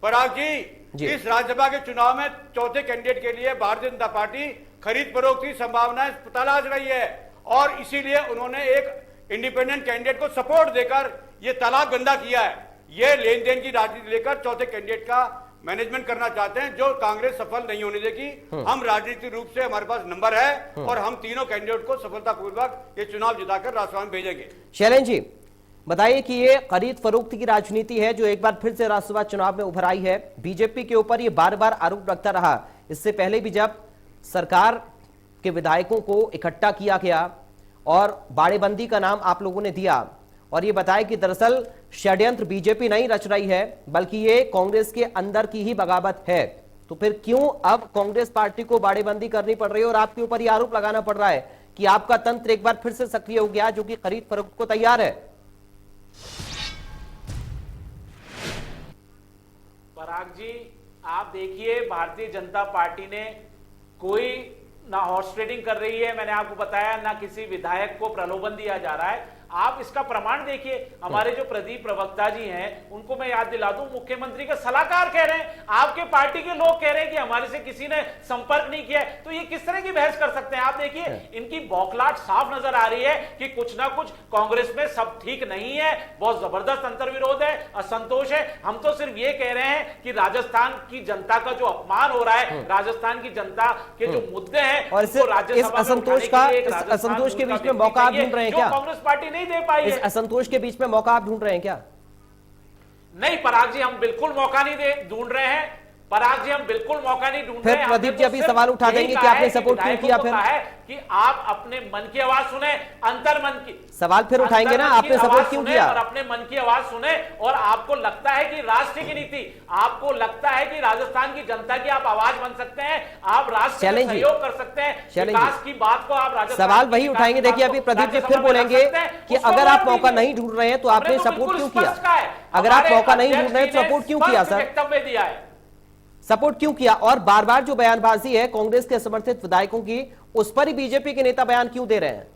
पराग जी, इस राज्यसभा के चुनाव में चौथे कैंडिडेट के लिए भारतीय जनता पार्टी खरीद फरोख्त की संभावनाएं तलाश रही है, और इसीलिए उन्होंने एक इंडिपेंडेंट कैंडिडेट को सपोर्ट देकर यह तालाब गंदा किया है। ये लेन देन की राजनीति लेकर चौथे कैंडिडेट का मैनेजमेंट करना चाहते हैं, जो कांग्रेस सफल नहीं होने देगी। हम राजनीतिक रूप से, हमारे पास नंबर है, और हम तीनों कैंडिडेट को सफलतापूर्वक ये चुनाव जिताकर राज्यसभा में भेजेंगे। शैलेंद्र जी बताइए कि ये खरीद फरोख्त की राजनीति है जो एक बार फिर से राज्यसभा चुनाव में उभर आई है। बीजेपी के ऊपर ये बार बार आरोप लगता रहा, इससे पहले भी जब सरकार के विधायकों को इकट्ठा किया गया और बाड़ेबंदी का नाम आप लोगों ने दिया, और ये बताया कि दरअसल षड्यंत्र बीजेपी नहीं रच रही है, बल्कि ये कांग्रेस के अंदर की ही बगावत है। तो फिर क्यों अब कांग्रेस पार्टी को बाड़ेबंदी करनी पड़ रही है और आपके ऊपर ये आरोप लगाना पड़ रहा है कि आपका तंत्र एक बार फिर से सक्रिय हो गया, जो कि खरीद फरोख्त को तैयार है? पराग जी, आप देखिए, भारतीय जनता पार्टी ने कोई ना हॉर्स ट्रेडिंग कर रही है, मैंने आपको बताया, ना किसी विधायक को प्रलोभन दिया जा रहा है। आप इसका प्रमाण देखिए, हमारे जो प्रदीप प्रवक्ता जी हैं, उनको मैं याद दिला दूं, मुख्यमंत्री के सलाहकार कह रहे हैं, आपके पार्टी के लोग कह रहे हैं कि हमारे से किसी ने संपर्क नहीं किया है। तो ये किस तरह की बहस कर सकते हैं? आप देखिए, इनकी बौखलाहट साफ नजर आ रही है कि कुछ ना कुछ कांग्रेस में सब ठीक नहीं है, बहुत जबरदस्त अंतर्विरोध है, असंतोष है। हम तो सिर्फ ये कह रहे हैं कि राजस्थान की जनता का जो अपमान हो रहा है, राजस्थान की जनता के जो मुद्दे हैं, और उनको राज्यसभा में उठाने के लिए एक इस राजस्थान असंतोष के मूल का बीच में व्यक्ति मौका आप चाहिए, ढूंढ रहे हैं जो क्या? कांग्रेस पार्टी नहीं दे पाई इस है। असंतोष के बीच में मौका आप ढूंढ रहे हैं क्या? नहीं पराग जी, हम बिल्कुल मौका नहीं ढूंढ रहे हैं। पराग जी, हम बिल्कुल मौका नहीं ढूंढ रहे हैं। प्रदीप हमने जी तो अभी सिर्फ सवाल उठा यही देंगे कि कहा आपने है सपोर्ट क्यों विधायकों किया को फिर? कहा है कि आप अपने मन की आवाज सुने, अंतर मन की सवाल फिर उठाएंगे ना, अंतर मन की आपने सपोर्ट आवाज क्यों सुने किया? और अपने मन की आवाज सुने, और आपको लगता है कि राष्ट्र की नीति, आपको लगता है कि राजस्थान की जनता की आप आवाज बन सकते हैं, आप राष्ट्र में सहयोग कर सकते हैं, विकास की बात को आप राजस्थान सवाल वही उठाएंगे। देखिए अभी प्रदीप जी फिर बोलेंगे कि अगर आप मौका नहीं ढूंढ रहे हैं तो आपने सपोर्ट क्यों किया? अगर आप मौका नहीं ढूंढ रहे हैं तो सपोर्ट क्यों किया सर? वक्तव्य दिया है, सपोर्ट क्यों किया? और बार बार जो बयानबाजी है कांग्रेस के समर्थित विधायकों की, उस पर ही बीजेपी के नेता बयान क्यों दे रहे हैं?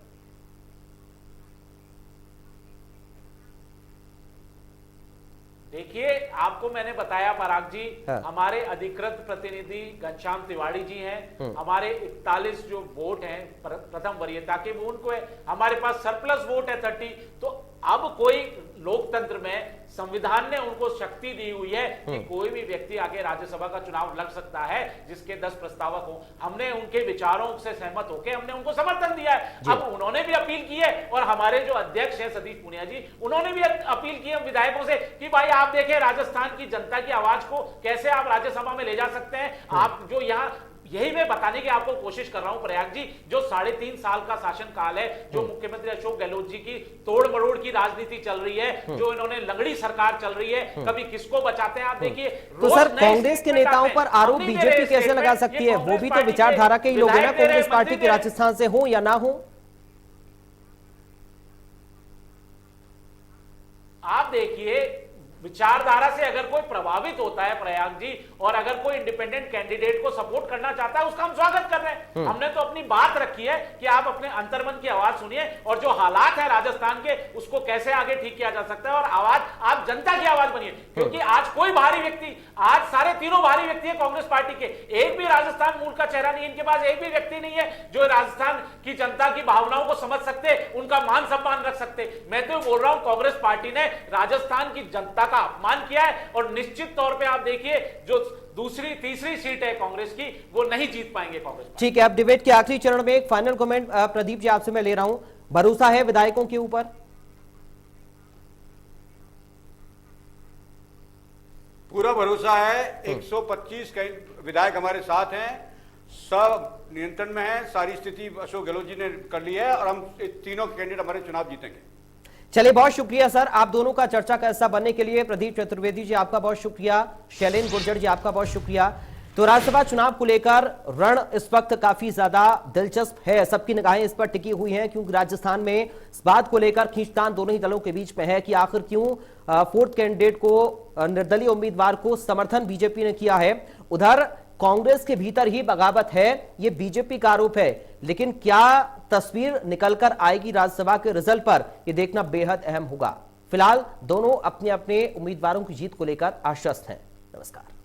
देखिए, आपको मैंने बताया पराग जी, हाँ। हमारे अधिकृत प्रतिनिधि घनश्याम तिवारी जी हैं, हमारे 41 जो वोट हैं प्रथम वरीयता के, वो उनको है, हमारे पास सरप्लस वोट है 30। तो अब कोई लोकतंत्र में संविधान ने उनको शक्ति दी हुई है कि कोई भी व्यक्ति आके राज्यसभा का चुनाव लड़ सकता है जिसके 10 प्रस्तावक हो। हमने उनके विचारों से सहमत होकर हमने उनको समर्थन दिया है। अब उन्होंने भी अपील की है, और हमारे जो अध्यक्ष हैं सतीश पूनिया जी, उन्होंने भी अपील की है विधायकों से कि भाई आप देखें राजस्थान की जनता की आवाज को कैसे आप राज्यसभा में ले जा सकते हैं। आप जो यहाँ, यही मैं बताने की आपको कोशिश कर रहा हूं प्रयाग जी, जो 3.5 साल का शासन काल है, जो मुख्यमंत्री अशोक गहलोत जी की तोड़ मरोड़ की राजनीति चल रही है, जो इन्होंने लंगड़ी सरकार चल रही है, कभी किसको बचाते हैं आप देखिए। तो सर कांग्रेस के नेताओं पर आरोप बीजेपी कैसे लगा सकती है? वो भी तो विचारधारा के ही लोग हैं ना, कांग्रेस पार्टी के राजस्थान से हो या ना हो। आप देखिए, विचारधारा से अगर कोई प्रभावित होता है प्रयाग जी, और अगर कोई इंडिपेंडेंट कैंडिडेट को सपोर्ट करना चाहता है, उसका हम स्वागत कर रहे हैं। हमने तो अपनी बात रखी है कि आप अपने अंतर्मन की आवाज सुनिए, और जो हालात है राजस्थान के उसको कैसे आगे ठीक किया जा सकता है, और आवाज आप जनता की आवाज बनिए। क्योंकि आज कोई बाहरी व्यक्ति, आज सारे तीनों बाहरी व्यक्ति है कांग्रेस पार्टी के, एक भी राजस्थान मूल का चेहरा नहीं, इनके पास एक भी व्यक्ति नहीं है जो राजस्थान की जनता की भावनाओं को समझ सकते, उनका मान सम्मान रख सकते। मैं तो बोल रहा हूं कांग्रेस पार्टी ने राजस्थान की जनता का अपमान किया है, और निश्चित तौर पे आप देखिए जो दूसरी तीसरी सीट है कांग्रेस की, वो नहीं जीत पाएंगे कांग्रेस। ठीक है, अब डिबेट के आखिरी चरण में एक फाइनल कमेंट प्रदीप जी आपसे मैं ले रहा हूं। भरोसा है विधायकों के ऊपर? पूरा भरोसा है। 125 विधायक हमारे साथ हैं, सब नियंत्रण में है, सारी स्थिति अशोक गहलोत जी ने कर ली है, और हम तीनों कैंडिडेट हमारे चुनाव जीतेंगे। चलिए, बहुत शुक्रिया सर, आप दोनों का चर्चा का हिस्सा बनने के लिए। प्रदीप चतुर्वेदी जी आपका बहुत शुक्रिया, शैलेंद्र गुर्जर जी आपका बहुत शुक्रिया। तो राज्यसभा चुनाव को लेकर रण इस वक्त काफी ज्यादा दिलचस्प है, सबकी निगाहें इस पर टिकी हुई हैं, क्योंकि राजस्थान में इस बात को लेकर खींचतान दोनों ही दलों के बीच में है कि आखिर क्यों फोर्थ कैंडिडेट को, निर्दलीय उम्मीदवार को समर्थन बीजेपी ने किया है। उधर कांग्रेस के भीतर ही बगावत है, ये बीजेपी का आरोप है, लेकिन क्या तस्वीर निकलकर आएगी राज्यसभा के रिजल्ट पर, यह देखना बेहद अहम होगा। फिलहाल दोनों अपने अपने उम्मीदवारों की जीत को लेकर आश्वस्त हैं। नमस्कार।